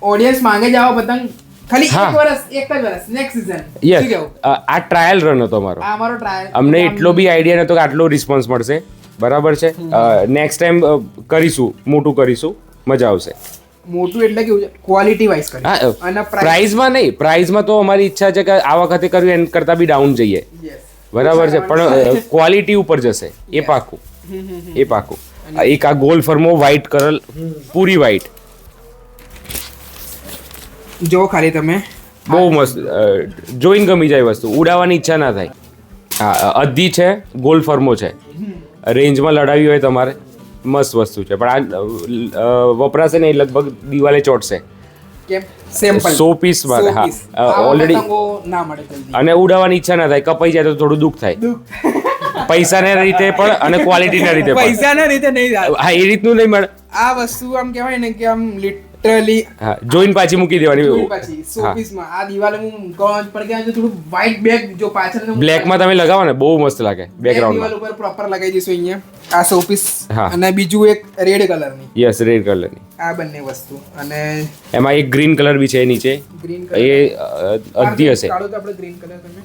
B: ઓડિયન્સ માંગે જ આવો પતંગ ખાલી
E: હા.
B: એક જ વર્ષ નેક્સ્ટ સીઝન
E: યસ
B: શું કેવું
E: આ ટ્રાયલ રન હતો મારો.
B: આ અમારો ટ્રાયલ
E: અમને એટલો બી આઈડિયા નતો કે આટલો રિસ્પોન્સ મળશે. બરાબર છે. નેક્સ્ટ ટાઈમ કરીશું, મોટું કરીશું, મજા આવશે.
B: મોટું એટલે કેવું છે ક્વોલિટી વાઇઝ કરી
E: હા,
B: અને
E: પ્રાઇઝમાં નહીં, પ્રાઇઝમાં તો અમારી ઈચ્છા છે કે આ વખતે કર્યું એના કરતાં બી ડાઉન જઈએ.
B: યસ
E: બરાબર છે, પણ ક્વોલિટી ઉપર જશે એ પાકું. એ પાકું. એક આ ગોલ ફર્મો વ્હાઇટ કલર પૂરી વ્હાઇટ
B: જો ખાલી તમે
E: બહુ મસ્ત. જોઈને ગમી જાય વસ્તુ, ઉડાવવાની ઈચ્છા ના થાય. હા અદ્દી છે, ગોલ ફર્મો છે, રેન્જમાં લડાવી હોય તમારે મસ્ત વસ્તુ છે. પણ આ વપરાશે ને એ લગભગ દિવાલે ચોટશે.
B: કેમ સેમ્પલ
E: 100 piece માં, હા, already.
B: ના મળે જલ્દી
E: અને ઉડાવવાની ઈચ્છા ના થાય, કપાઈ જાય તો થોડું દુઃખ થાય. પૈસાના રીતે પણ અને ક્વોલિટીના રીતે પણ.
B: પૈસાના રીતે નહીં થાય.
E: હા એ રીતનું નહીં મળે.
B: આ વસ્તુ આમ કહેવાય ને કે આમ લિટરલી
E: હા જોઈને પાછી મૂકી દેવાની.
B: પછી 100 પીસમાં આ દિવાલે હું મૂકવા પર કે થોડું વ્હાઈટ બેગ જો પાછળ
E: બ્લેકમાં તમે લગાવો ને બહુ મસ્ત લાગે
B: દિવાલ
E: બેકગ્રાઉન્ડમાં.
B: ઉપર પ્રોપર લગાવી દઈશું અહીંયા આ 100 પીસ
E: હા.
B: અને બીજું એક રેડ કલરની
E: યસ રેડ કલરની.
B: આ બંને વસ્તુ અને
E: એમાં એક ગ્રીન કલર બી છે નીચે.
B: ગ્રીન
E: એ
B: કલર
E: અદ્દી હશે.
B: કાઢો તો આપણે ગ્રીન કલર તમે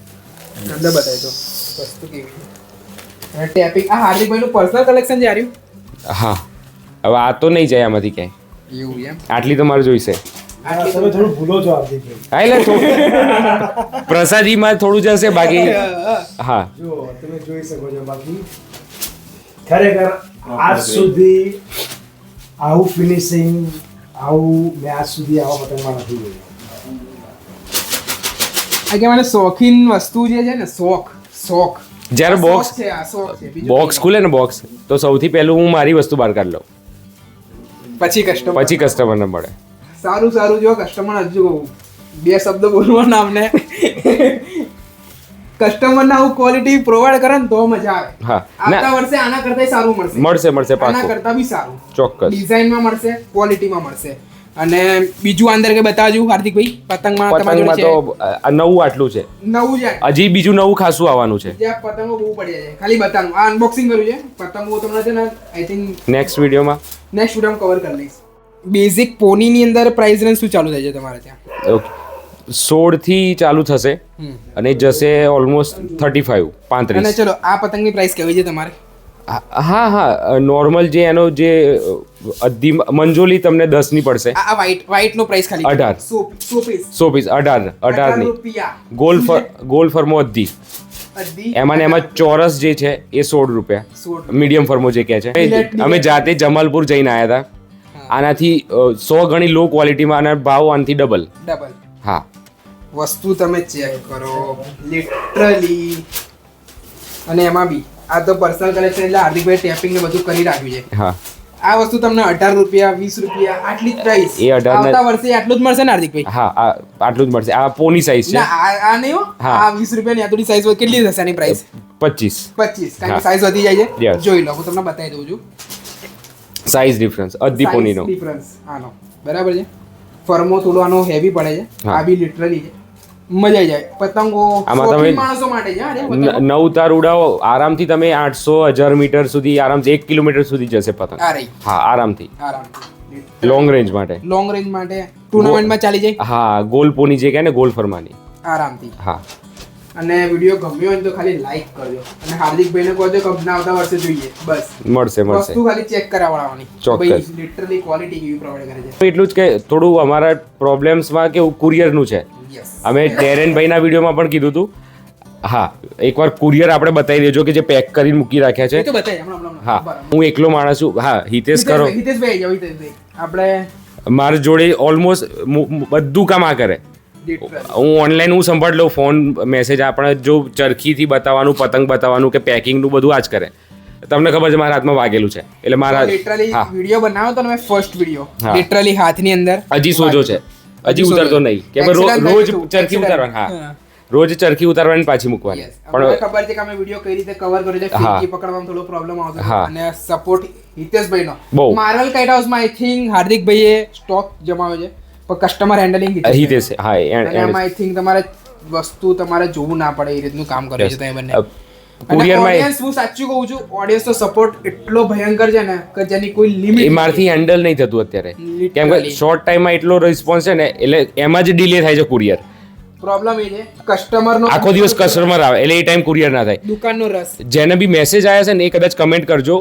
B: અંદર બતાવી દો વસ્તુ કેવી છે અને ટેપિંગ આ હાર્દિકભાઈનું પર્સનલ કલેક્શન છે આર્યું
E: હા હવે આ તો નહીં જાય આમાંથી ક્યાંય
B: એવું એમ
E: આટલી તો મારે જોઈશે
D: તમે થોડું ભૂલો છો હાર્દિકભાઈ.
E: હા એટલે થોડું પ્રસાદીમાં થોડું જશે બાકી હા
D: જો તમે જોઈ શકો છો બાકી ખરેખર આજ સુધી આવું ફિનિશિંગ આવું મેં આજ સુધી આવા પતંગમાં નથી જોયું.
B: આ કે મને શોખીન વસ્તુ જે છે ને શોખ
E: જ્યારે બોક્સ
B: છે આ શોખ છે બીજું
E: બોક્સ ખુલે ને બોક્સ તો સૌથી પહેલું હું મારી વસ્તુ બહાર કાઢી લઉં
B: પછી કસ્ટમર
E: પછી કસ્ટમરને મળે
B: સારું જો કસ્ટમર હજુ બે શબ્દ બોલવાના અમને કસ્ટમરને આવું ક્વોલિટી પ્રોવાઈડ કરે ને તો મજા આવે
E: હા
B: આવતા વર્ષે આના કરતા સારું મળશે
E: મળશે
B: આના
E: પાક્કું
B: કરતા બી સારું
E: ચોક્કસ
B: ડિઝાઇનમાં મળશે ક્વોલિટીમાં મળશે અને બીજું અંદર કે બતાવજો હાર્દિકભાઈ પતંગમાં તમારી
E: પતંગમાં
B: જોડે
E: તો આ નવું આટલું છે
B: છે નવું છે
E: હજી બીજું નવું ખાસું આવવાનું છે
B: જ્યાં પતંગો બહુ પડ્યા છે ખાલી બતાવું આ અનબોક્સિંગ કર્યું છે પતંગો તમને છે ને આઈ થિંક
E: નેક્સ્ટ વિડીયોમાં
B: નેક્સ્ટ વિડીયોમાં કવર કરી લઈશ બેઝિક પોનીની અંદર પ્રાઇસ રેન્જ શું ચાલુ થાય છે તમારે ત્યાં
E: ઓકે 16 થી ચાલુ થશે અને જશે ઓલમોસ્ટ 35
B: અને
E: 35
B: ચલો આ પતંગની પ્રાઇસ કેવી છે તમારે
E: હા નોર્મલ જે એનો જે અડધી મંજોલી તમને 10 ની પડશે
B: આ વ્હાઈટ નો પ્રાઇસ ખાલી
E: 18.
B: 100 પીસ
E: 100 પીસ 18 ની
B: રૂપિયા
E: ગોલ ફર્મો અડધી
B: અડધી
E: એમાં ને એમાં ચોરસ જે છે એ 16 રૂપિયા
B: 16
E: મીડિયમ ફર્મો જે કહે છે અમે જાતે જમાલપુર જઈને આવ્યા હતા આનાથી 100 ગણી લો ક્વોલિટીમાં અને ભાવ આનાથી ડબલ હા
B: વસ્તુ તમે ચેક કરો લિટરલી અને એમાં બી આ તો પર્સનલ કલેક્શન એટલે હાર્દિકભાઈ ટેપિંગ ને બધું કરી રાખ્યું છે
E: હા
B: આ વસ્તુ તમને 18 રૂપિયા 20 રૂપિયા આટલી જ પ્રાઇસ
E: એ 18
B: આવતા વર્ષે આટલું જ મળશે ને હાર્દિકભાઈ
E: હા આટલું જ મળશે આ પોની સાઈઝ છે
B: ના આ નહીં હો
E: હા.
B: આ 20 રૂપિયાની આટલી સાઈઝ હોય કેટલી થશે આની પ્રાઇસ
E: 25
B: 25 કારણ
E: હા.
B: કે સાઈઝ વધી જાય છે
E: Yes.
B: જોઈ લો હું તમને બતાવી દઉં છું
E: સાઈઝ ડિફરન્સ અડધી પોનીનો
B: ડિફરન્સ આનો બરાબર છે ફર્મો થોડો આનો હેવી પડે છે
E: હા.
B: આ બી લિટરલી છે મજા આવી જાય પતંગો
E: આમાં તમે
B: શોખીન માણસો માટે છે હા રે પતંગો.
E: 9 તાર ઉડાવો આરામથી તમે 800 1000 મીટર સુધી આરામથી 1 કિલોમીટર સુધી જશે પતંગ
B: આ રહી
E: હા આરામથી
B: આરામથી
E: લોંગ રેન્જ માટે
B: લોંગ રેન્જ માટે ટુર્નામેન્ટમાં ચાલી જાય
E: હા ગોલ પોની જે કહે ને ગોલ ફરમાની
B: આરામથી
E: હા
B: અને વિડીયો ગમ્યો હોય તો ખાલી લાઈક કરજો અને હાર્દિકભાઈને કહો છો કે આવતા વર્ષે જોઈએ બસ
E: મળશે
B: વસ્તુ ખાલી ચેક કરાવવાની
E: ચોક્કસ.
B: ભાઈ લિટરલી ક્વોલિટી કેવી પ્રોવાઈડ કરે છે
E: એટલું જ કે થોડું અમારા પ્રોબ્લેમ્સમાં કેવું કુરિયરનું છે
B: યસ
E: અમે ડેરેનભાઈના વિડીયોમાં પણ કીધું હતું હા એકવાર કુરિયર આપણે બતાવી દેજો કે જે પેક કરીને મૂકી રાખ્યા
B: એ
E: છે
B: તો બતાય હમણાં
E: હા હું એકલો માણસ છું હા હિતેશ કરો
B: હિતેશભાઈ જાવ હિતેશભાઈ આપણે
E: મારી જોડે ઓલમોસ્ટ બધું કામ આ કરે
B: literally.
E: હું ઓનલાઈન હું સંભાળ લઉં ફોન મેસેજ આપણે જો ચરખીથી બતાવવાનું પતંગ બતાવવાનું કે પેકિંગનું બધું આ જ કરે તમને ખબર છે મારા હાથમાં વાગેલું છે એટલે મારા
B: લિટરલી
E: હા
B: વિડિયો બનાવ્યો તો મેં ફર્સ્ટ વિડિયો
E: હા.
B: લિટરલી હાથની અંદર
E: હજી સોજો છે હજી ઉતરતો નહીં કે
B: Accident
E: રોજ
B: થયું.
E: ચરખી
B: Accident.
E: ઉતારવાની હા રોજ ચરખી ઉતારવાની પાછી મૂકવાની
B: Yes. અમને
E: પણ
B: ખબર છે કે અમે વિડિયો કઈ રીતે કવર કર્યો છે
E: હા.
B: ફિરકી પકડવામાં થોડો પ્રોબ્લેમ આવતો હતો.
E: હા.
B: અને સપોર્ટ હિતેશભાઈનો
E: બહુ.
B: માર્વલ કાઇટ હાઉસમાં આઈ થિંક હાર્દિકભાઈએ સ્ટોક જમાવ્યો છે પણ કસ્ટમર હેન્ડલિંગ
E: હિતેશ હા
B: અને
E: એન્ડ
B: એમાં આઈ થિંક તમારે વસ્તુ તમારે જોવું ના પડે એ રીતનું કામ કર્યું છે તમે બંને અને
E: કુરિયરમાં
B: audience હું સાચું કહું છું ઓડિયન્સ તો સપોર્ટ એટલો ભયંકર છે ને કે જેની કોઈ લિમિટ
E: એ મારથી હેન્ડલ નહીં થતું અત્યારે
B: Literally.
E: કેમ કે શોર્ટ ટાઈમમાં એટલો રિસ્પોન્સ છે ને એટલે એમાં જ ડિલે થાય છે કુરિયર
B: પ્રોબ્લેમ એ છે કસ્ટમરનો
E: આખો દિવસ કસ્ટમર આવે એટલે એ ટાઈમ કુરિયર ના થાય
B: દુકાનનો રસ
E: જેને બી મેસેજ આવ્યા છે ને એ કદાચ કમેન્ટ કરજો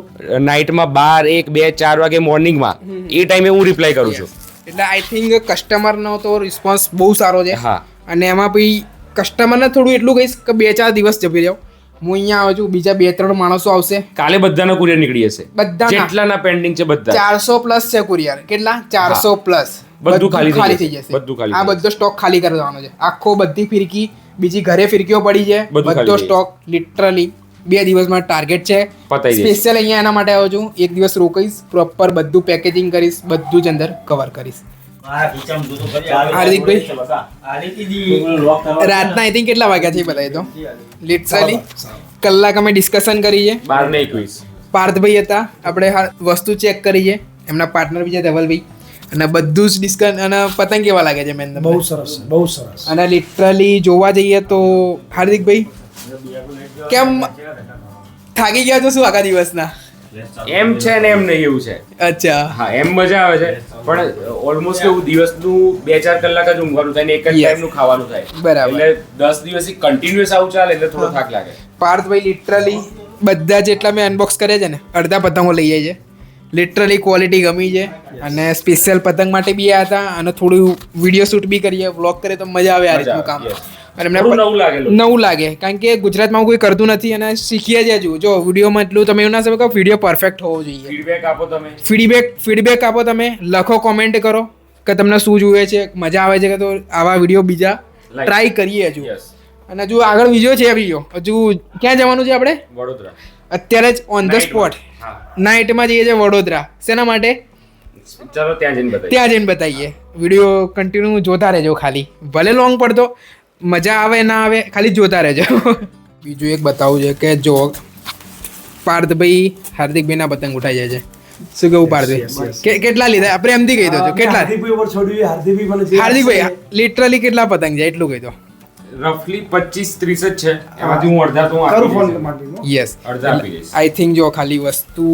E: નાઇટમાં 12 1 2 4 વાગે મોર્નિંગમાં એ ટાઈમે હું રિપ્લાય કરું છું
B: એટલે આઈ થિંક કસ્ટમરનો તો રિસ્પોન્સ બહુ સારો છે
E: હા
B: અને એમાં પછી કસ્ટમરને થોડું એટલું કહીશ કે 2-4 દિવસ જપી જાવ હું અહીંયા આવું છું બીજા 2-3 માણસો આવશે
E: કાલે બધાના કુરિયર નીકળી જશે
B: બધાના.
E: જેટલાના પેન્ડિંગ છે બધા
B: 400 પ્લસ છે કુરિયર કેટલા 400 પ્લસ
E: બધું ખાલી થઈ
B: થઈ
E: જશે.
B: જશે
E: બધું ખાલી
B: આ
E: થઈ
B: બધો સ્ટોક ખાલી કરી દેવાનો છે આખો બધી ફિરકી બીજી ઘરે ફિરકીઓ પડી છે
E: બધું ખાલી
B: બધો
E: થઈ
B: સ્ટોક લિટરલી 2 દિવસમાં ટાર્ગેટ છે
E: પતાઈ દઈશ.
B: સ્પેશિયલ અહીંયા એના માટે આવ્યો છું એક દિવસ રોકાઈશ પ્રોપર બધું પેકેજિંગ કરીશ બધું જ અંદર કવર કરીશ રાતના આઈ થિંક કેટલા વાગ્યા છે એ બતાવી દો લિટરલી કલાક અમે ડિસ્કશન કરી છે
E: 12 ને 21
B: પાર્થભાઈ હતા આપણે વસ્તુ ચેક કરી છે એમના પાર્ટનર બી છે ધવલભાઈ અને બધું જ ડિસ્કસ અને પતંગ કેવા લાગે છે મેન
D: બહુ સરસ બહુ સરસ.
B: અને લિટરલી જોવા જઈએ તો હાર્દિકભાઈ કેમ થાકી ગયા છો શું આખા દિવસના
E: એમ છે ને એમ નહીં એવું છે.
B: અચ્છા
E: હા એમ મજા આવે છે પણ ઓલમોસ્ટ કેવું દિવસનું 2-4 કલાક જ ઊંઘવાનું થાય ને એક જ
B: Yes.
E: ટાઈમનું ખાવાનું થાય.
B: બરાબર.
E: એટલે 10 દિવસથી કન્ટિન્યુઅસ આવું ચાલે એટલે થોડો થાક લાગે.
B: પાર્થભાઈ લિટરલી બધા જેટલા મેં અનબોક્સ કર્યા છે ને અડધા પતંગો લઈ જાય છે. લિટરલી ક્વોલિટી ગમી છે અને સ્પેશિયલ પતંગ માટે બી આવ્યા હતા અને થોડું વિડીયો શૂટ બી કરીએ વ્લોગ કરીએ તો મજા આવે આ રીતનું કામ.
E: yes.
B: અને એમને
E: થોડું નવું લાગે લોકોને.
B: નવું લાગે કારણ કે ગુજરાતમાં કોઈ કરતું નથી અને શીખીએ જ હજુ જો વિડીયોમાં એટલું તમે એવું ના સમજો કે વિડીયો પરફેક્ટ હોવો જોઈએ.
E: ફીડબેક આપો તમે.
B: ફીડબેક આપો તમે, લખો કોમેન્ટ કરો કે તમને શું જોઈએ છે, મજા આવે છે કે તો આવા વિડીયો બીજા
E: Like.
B: ટ્રાય કરીએ હજુ.
E: Yes.
B: અને હજુ આગળ બીજો છે વિડીયો હજુ ક્યાં જવાનું છે આપણે
E: વડોદરા.
B: અત્યારે જ ઓન ધ
E: Night
B: સ્પોટ
E: માં. હા.
B: નાઇટમાં જઈએ છીએ વડોદરા. શેના માટે?
E: ચાલો ત્યાં જઈને બતાવીએ.
B: ત્યાં જઈને બતાવીએ. વિડીયો કન્ટિન્યુ જોતા રહેજો ખાલી ભલે લોંગ પડતો મજા આવે ના આવે ખાલી જોતા રહેજો. બીજું એક બતાવું છે કે જો પાર્થભાઈ હાર્દિકભાઈના પતંગ ઉઠાઈ જાય છે. શું કેવું પાર્થભાઈ? કેટલા લીધા આપણે એમથી કહી દો છો કેટલા?
D: હાર્દિકભાઈ ઉપર છોડ્યું હાર્દિકભાઈ મને જે
B: હાર્દિકભાઈ લિટરલી કેટલા પતંગ છે એટલું કહી દો.
E: રફલી 25-30 જ છે એમાંથી હું અડધા તો હું
D: કરું
E: આપી
D: ફોન
E: દઈશ.
D: માટે
B: યસ
E: અડધા આપી દઈશ.
B: આઈ થિંક જો ખાલી વસ્તુ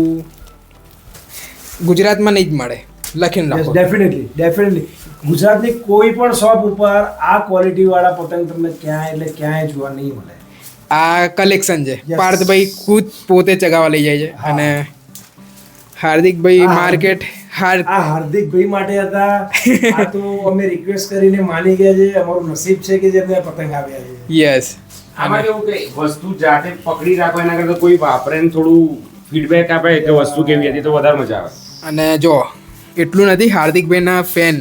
B: ગુજરાતમાં નહીં જ મળે લખીને રાખો.
D: ડેફિનેટલી ગુજરાતની કોઈ પણ શોપ ઉપર આ ક્વોલિટી વાળા પતંગ તમને ક્યાંય જોવા નહીં મળે.
B: આ કલેક્શન છે.
D: Yes.
B: પાર્થભાઈ ખુદ પોતે ચગાવવા લઈ જાય છે અને હાર્દિકભાઈ
D: આ
B: માર્કેટ
D: આ હાર્દિકભાઈ માટે હતા. આ તો અમે રિક્વેસ્ટ કરીને માની ગયા છે. અમારું નસીબ છે કે જેમને પતંગ આવ્યા છે.
B: યસ
E: આમાં કેવું કે વસ્તુ જાતે પકડી રાખો એના કરતા કોઈ વાપરે ને થોડું ફીડબેક આપે કે વસ્તુ કેવી હતી તો વધારે મજા આવે.
B: અને જો એટલું નથી હાર્દિકભાઈના ફેન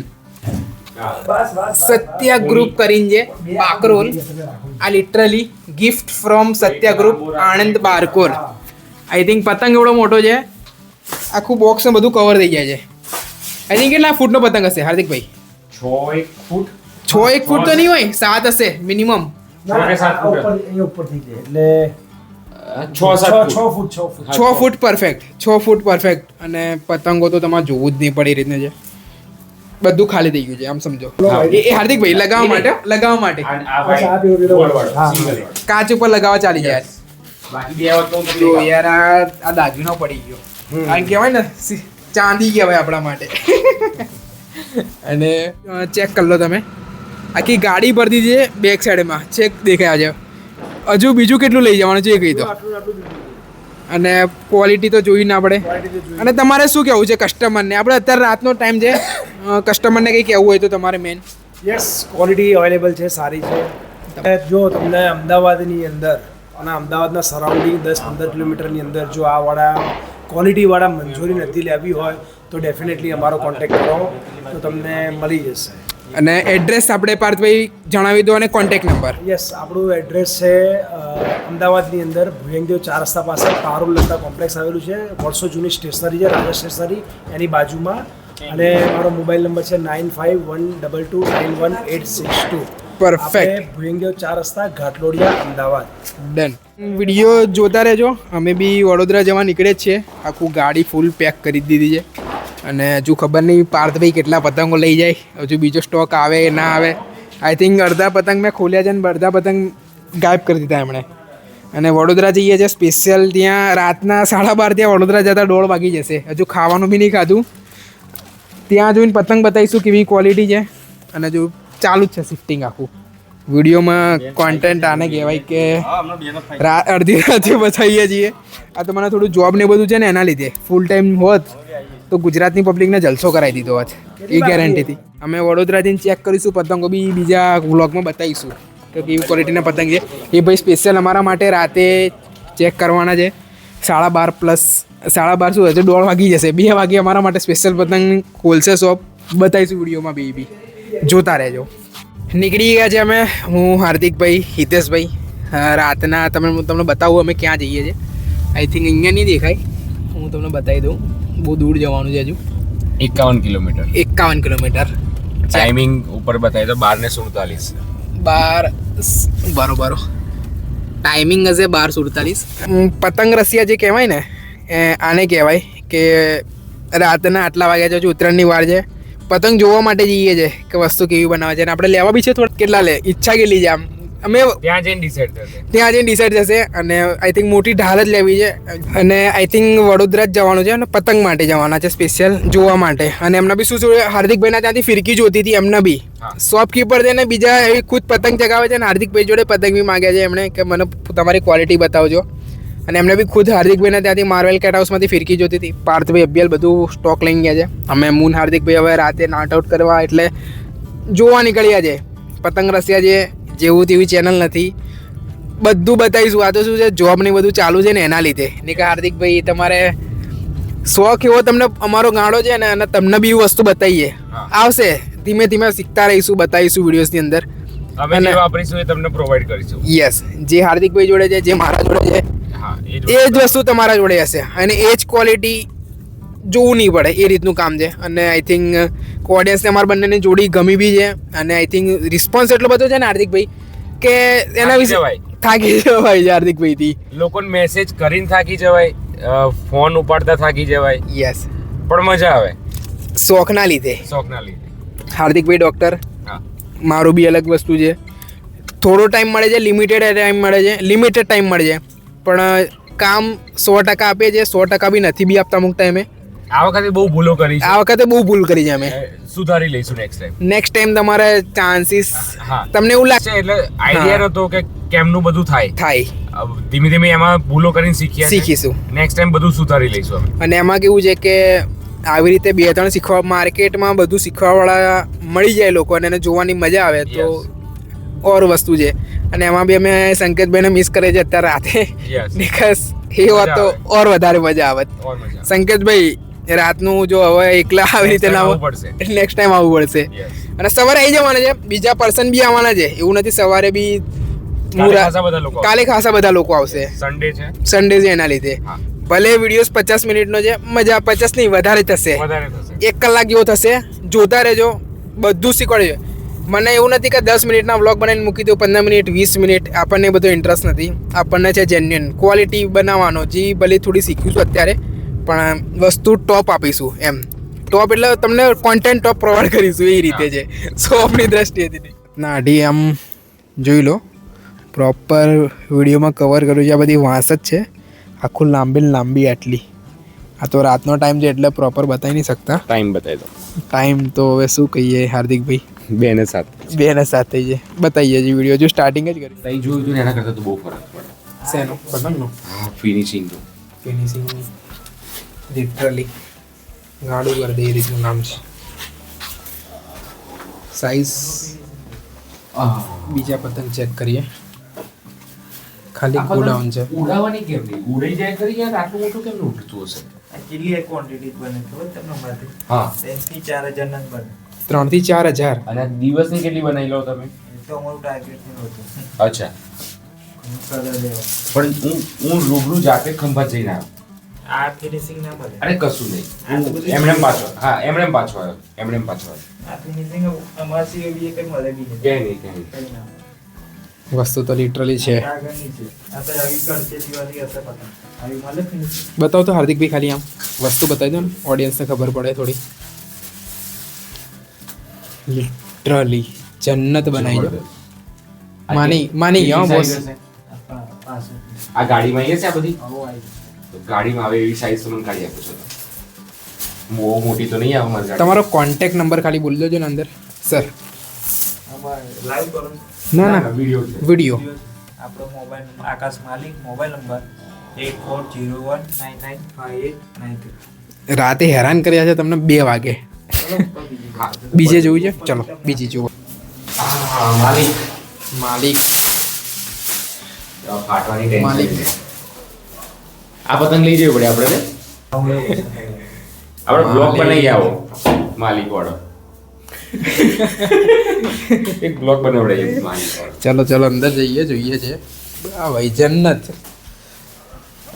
B: સત્યા ગ્રુપ કરીને છે બાકરોલ. આ literally gift from Satya group Anand બારકોર. આઈ થિંક પતંગ એવડો મોટો છે આખું બોક્સ ને બધું કવર થઈ જાય છે. આઈ થિંક કેટલા ફૂટનો પતંગ હશે હાર્દિકભાઈ?
E: 6-1 ફૂટ
B: 6-1 ફૂટ તો નહીં હોય 7 હશે મિનિમમ.
D: ના,
E: કે સાત
D: આ
E: ફૂટ?
D: ઉપર અહીંયા ઉપર થઈ જાય એટલે
E: 6-7
D: 6
E: ફૂટ.
D: ફૂટ
B: 6 ફૂટ પરફેક્ટ 6 ફૂટ પરફેક્ટ. અને પતંગો તો તમારે જોવું જ નહીં પડે એ રીતનું છે. બધું ખાલી થઈ ગયું છે આમ સમજો.
E: હા.
B: એ હાર્દિકભાઈ લગાવવા માટે
E: અને આ
D: બસ આ
E: ભાઈ
D: પેલો
E: ગોળવાળો,
D: હા.
E: single વાળો.
B: કાચ ઉપર લગાવવા ચાલી જાય.
E: બાકી બે વખત હું
B: જો
E: તમને
B: યાર આ દાગીનો પડી ગયો. કારણ કહેવાય ને ચાંદી કહેવાય આપણા માટે. અને ચેક કરી લો તમે આખી ગાડી ભરતી છે બેક સાઈડમાં ચેક દેખાય છે. હજુ બીજું કેટલું લઈ જવાનું છે એ કહી દો. અને ક્વોલિટી તો જોઈ ના પડે. અને તમારે શું કહેવું છે કસ્ટમરને? આપણે અત્યારે રાતનો ટાઈમ છે કસ્ટમરને કંઈ કહેવું હોય તો તમારે મેન
D: યસ ક્વોલિટી અવેલેબલ છે સારી છે. જો તમને અમદાવાદની અંદર અને અમદાવાદના સરાઉન્ડિંગ 10-15 કિલોમીટરની અંદર જો આ વાળા ક્વોલિટીવાળા મંજૂરી નથી લેવી હોય તો ડેફિનેટલી અમારો કોન્ટેક્ટ કરો તો તમને મળી જશે.
B: અને એડ્રેસ આપણે પાર્થભાઈ જણાવી દો અને કોન્ટેક્ટ નંબર.
D: યસ આપણું એડ્રેસ છે અમદાવાદની અંદર ભુયંગદેવ 4 રસ્તા પાસે પારુલ લતા કોમ્પ્લેક્સ આવેલું છે. વર્ષો જૂની સ્ટેશનરી છે રાજા સ્ટેશનરી એની બાજુમાં. અને મારો મોબાઈલ નંબર છે 9512291862.
B: પરફેક્ટ
D: ભુયંગદેવ 4 રસ્તા ઘાટલોડિયા અમદાવાદ.
B: ડન. વિડીયો જોતા રહેજો. અમે બી વડોદરા જવા નીકળે જ છીએ. આખું ગાડી ફૂલ પેક કરી દીધી છે. અને હજુ ખબર નહીં પાર્થભાઈ કેટલા પતંગો લઈ જાય. હજુ બીજો સ્ટોક આવે ના આવે. આઈ થિંક અડધા પતંગ મેં ખોલ્યા છે ને અડધા પતંગ ગાયબ કરી દીધા એમણે. અને વડોદરા જઈએ છીએ સ્પેશિયલ. ત્યાં રાતના 12:30 ત્યાં વડોદરા જતા 1:30 વાગી જશે. હજુ ખાવાનું બી નહીં ખાધું. ત્યાં જોઈને પતંગ બતાવીશું કેવી ક્વોલિટી છે. અને જો ચાલુ જ છે શિફ્ટિંગ આખું. વિડીયોમાં કોન્ટેન્ટ આને કહેવાય કે અડધી રાતે બતાવીએ છીએ. આ તો મને થોડું જોબ ને બધું છે ને એના લીધે ફૂલ ટાઈમ હોત તો ગુજરાતની પબ્લિકને જલસો કરાવી દીધો હોત એ ગેરંટીથી. અમે વડોદરાથી ચેક કરીશું પતંગો બી બીજા વ્લોગમાં બતાવીશું કે કેવી ક્વોલિટીના પતંગ છે. એ ભાઈ સ્પેશિયલ અમારા માટે રાતે ચેક કરવાના છે. 12:30 પ્લસ 12:30 શું હશે 1:30 વાગી જશે. 2 વાગે અમારા માટે સ્પેશિયલ પતંગ ખોલશે શોપ. બતાવીશું વિડીયોમાં બી જોતા રહેજો. નીકળી ગયા છે અમે હું હાર્દિકભાઈ હિતેશભાઈ. રાતના તમને બતાવું અમે ક્યાં જઈએ છીએ. આઈ થિંક અહીંયા નહીં દેખાય હું તમને બતાવી દઉં. બહુ દૂર જવાનું છે હજુ
E: 51 કિલોમીટર.
B: 51 કિલોમીટર.
E: ટાઈમિંગ ઉપર બતાવી તો 12:47.
B: 12 બરોબર ટાઈમિંગ હશે 12:47. પતંગ રસિયા જે કહેવાય ને આને કહેવાય કે રાતના આટલા વાગ્યા છે. હજુ ઉત્તરાયણની વાર છે. પતંગ જોવા માટે જઈએ છે કે વસ્તુ કેવી બનાવે છે. અને આપણે લેવા બી છે થોડા કેટલા લે ઈચ્છા કેટલી છે આમ અમે
E: ત્યાં જઈને ડિસાઈડ થશે.
B: ત્યાં જઈને ડિસાઈડ થશે અને આઈ થિંક મોટી ઢાલ જ લેવી છે અને આઈ થિંક વડોદરા જ જવાનું છે અને પતંગ માટે જવાના છે સ્પેશિયલ જોવા માટે. અને એમના બી શું હાર્દિકભાઈના ત્યાંથી ફિરકી જોતી હતી એમના બી શોપકીપર છે ને બીજા એવી ખુદ પતંગ ચગાવે છે અને હાર્દિકભાઈ જોડે પતંગ બી માગ્યા છે એમણે કે મને તમારી ક્વોલિટી બતાવજો. અને એમને બી ખુદ હાર્દિકભાઈના ત્યાંથી માર્વેલ કેટ હાઉસમાંથી ફિરકી જોતી હતી. પાર્થભાઈ અભિયાલ બધું સ્ટોક લઈને ગયા છે. અમે મૂન હાર્દિકભાઈ હવે રાતે નાટ આઉટ કરવા એટલે જોવા નીકળ્યા છે. પતંગ રસિયા છે જેવું તેવી ચેનલ નથી, બધું બતાવીશું. આ તો શું છે જોબ ને બધું ચાલુ છે ને એના લીધે. ને કે હાર્દિકભાઈ તમારે શોખ એવો તમને અમારો ગાળો છે ને અને તમને બી વસ્તુ બતાવીએ. આવશે ધીમે ધીમે શીખતા રહીશું, બતાવીશું વિડીયોઝની અંદર.
E: અમે જે વાપરીશું એ તમને પ્રોવાઈડ કરીશું.
B: યસ, જે હાર્દિકભાઈ જોડે છે, જે મારા જોડે છે, એ જ વસ્તુ તમારા જોડે હશે અને એ જ ક્વોલિટી જોવું નહીં પડે એ રીતનું કામ છે. અને આઈ થિંક ઓડિયન્સને અમારા બંનેની જોડી ગમી બી છે અને આઈ થિંક રિસ્પોન્સ એટલો બધો છે ને હાર્દિકભાઈ કે એના વિશે થાકી જવાય છે હાર્દિકભાઈથી.
E: લોકોને મેસેજ કરીને થાકી જવાય, ફોન ઉપાડતા થાકી જવાય.
B: યસ,
E: પણ મજા આવે
B: શોખના લીધે.
E: શોખના લીધે.
B: હાર્દિકભાઈ ડૉક્ટર, મારું બી અલગ વસ્તુ છે. થોડો ટાઈમ મળે છે, લિમિટેડ ટાઈમ મળે છે, લિમિટેડ ટાઈમ મળે છે, પણ કામ 100% આપીએ છીએ. 100% બી નથી બી આપતા અમુક ટાઈમે.
E: આ વખતે બહુ ભૂલો કરી છે.
B: આ વખતે બહુ ભૂલ કરી છે અમે.
E: સુધારી લઈશું નેક્સ્ટ ટાઈમ
B: તમારે ચાન્સીસ તમને એવું લાગશે
E: એટલે આઈડિયા હતો કે કેમનું બધું થાય. ધીમે ધીમે એમાં ભૂલો કરીને
B: શીખીશું.
E: નેક્સ્ટ ટાઈમ બધું સુધારી લઈશું.
B: અને એમાં કેવું છે કે આવી રીતે 2-3 શીખવા માર્કેટમાં બધું શીખવાવાળા મળી જાય લોકો અને એને જોવાની મજા આવે તો ઓર વસ્તુ છે. અને એમાં બી અમે સંકેતભાઈને મિસ કરીએ છીએ અત્યારે રાતે. બિકોઝ એ વાત તો ઓર વધારે મજા આવે. સંકેતભાઈ રાતનું જો હવે એકલા આવી રીતે ના આવે, નેક્સ્ટ ટાઈમ આવવું પડશે. અને સવારે આવી જવાના છે, બીજા પર્સન બી આવવાના છે. એવું નથી સવારે બી કાલે ખાસા બધા લોકો આવશે. સન્ડે છે એના લીધે. ભલે વિડીયોઝ 50 મિનિટનો છે, મજા 50 નહીં વધારે થશે, 1 કલાક જેવો થશે. જોતા રહેજો, બધું શીખવાડજો. મને એવું નથી કે 10 મિનિટના વ્લોગ બનાવીને મૂકી દઉં, 15 મિનિટ 20 મિનિટ. આપણને બધો ઇન્ટરેસ્ટ નથી. આપણને છે જેન્યુઅન ક્વોલિટી બનાવવાનો. જે ભલે થોડી શીખીશું અત્યારે, પણ વસ્તુ ટોપ આપીશું. એમ ટોપ એટલે તમને કોન્ટેન્ટ ટોપ પ્રોવાઈડ કરીશું એ રીતે છે. સો આપણી દ્રષ્ટિએથી નાડી આમ જોઈ લો, પ્રોપર વિડીયોમાં કવર કર્યું છે. આ બધી વાંસ જ છે, આખું લાંબી આટલી. આ તો રાતનો ટાઈમ છે એટલે પ્રોપર બતાવી નહીં શકતા.
E: ટાઈમ બતાવી દો.
B: ટાઈમ તો હવે શું કહીએ હાર્દિકભાઈ,
E: 2 ને 7
B: થઈ જાય. બતાવીએ છીએ વિડીયો, જો સ્ટાર્ટિંગ જ કરી.
E: તઈ જોયું હતું એના કરતાં તો બહુ ફરક પડે.
B: શેનો? પતંગનો
E: ફિનિશિંગ
B: લિટરલી ગાડું કરી દે એ રીતનું નામ છે. સાઈઝ બીજા પતંગ ચેક કરીએ. ખાલી ગોડાઉન છે.
E: ઉડાવવાની કેમ નહીં? ઉડાઈ જાય ખરી યાર, આટલું મોટું કેમ ઉઠતું હશે?
F: કેટલી એક ક્વોન્ટિટી બને ખબર તમને માથે?
E: હા,
F: 3 થી 4000 નંગ બને.
B: 3 થી 4000.
E: અને દિવસની કેટલી બનાવી લો તમે?
F: એ તો અમારું ટાર્ગેટ નહીં હોતું.
E: અચ્છા,
F: કલર લેવા.
E: પણ હું રૂબરૂ જાતે ખંભાત જઈને આવ્યો.
F: આ ફિનિશિંગ ના બને.
E: અરે કશું નહીં, એમણે પાછો આવ્યો.
F: આ ફિનિશિંગ અમારા સિવાય બી એક જ મળે બી નહીં.
E: ક્યાંય નહીં.
B: વસ્તુ તો લિટરલી છે.
F: આગળની છે. આ તો આવી કરશે દિવાળી હશે પતંગ. આવી મળે ફિનિશિંગ.
B: બતાવો તો હાર્દિકભાઈ, ખાલી આમ વસ્તુ બતાવી દો ને, ઓડિયન્સને ખબર પડે થોડી. લિટરલી જન્નત બનાવી દો. માની ગયો બોસ.
E: આ ગાડીમાં આવી છે આ બધી?
F: આવો આવી.
E: તો ગાડીમાં આવે એવી સાઈઝ તમે કાઢી આપો છો? બહુ મોટી તો નહીં આવે મારી ગાડી.
B: તમારો કોન્ટેક્ટ નંબર ખાલી બોલી દેજો ને અંદર સર.
F: લાઈવ કરો.
B: ના વિડીયો.
F: આપણો મોબાઈલ નંબર આકાશ માલિક, મોબાઈલ નંબર 8401995893.
B: રાતે હેરાન કર્યા છે તમને 2 વાગે. બીજે જોવું છે? ચલો બીજી જુઓ. માલિક
E: ફાટવાની ટેન્શન. આ પતંગ લઈ જવી પડે આપણે. આપણે બ્લોગ બનાવી આવો માલિક વાળો. એક બ્લોગ બનાવડાવીએ માલિક વાળો.
B: ચલો અંદર જઈએ, જોઈએ છે. આ ભાઈ જન્નત.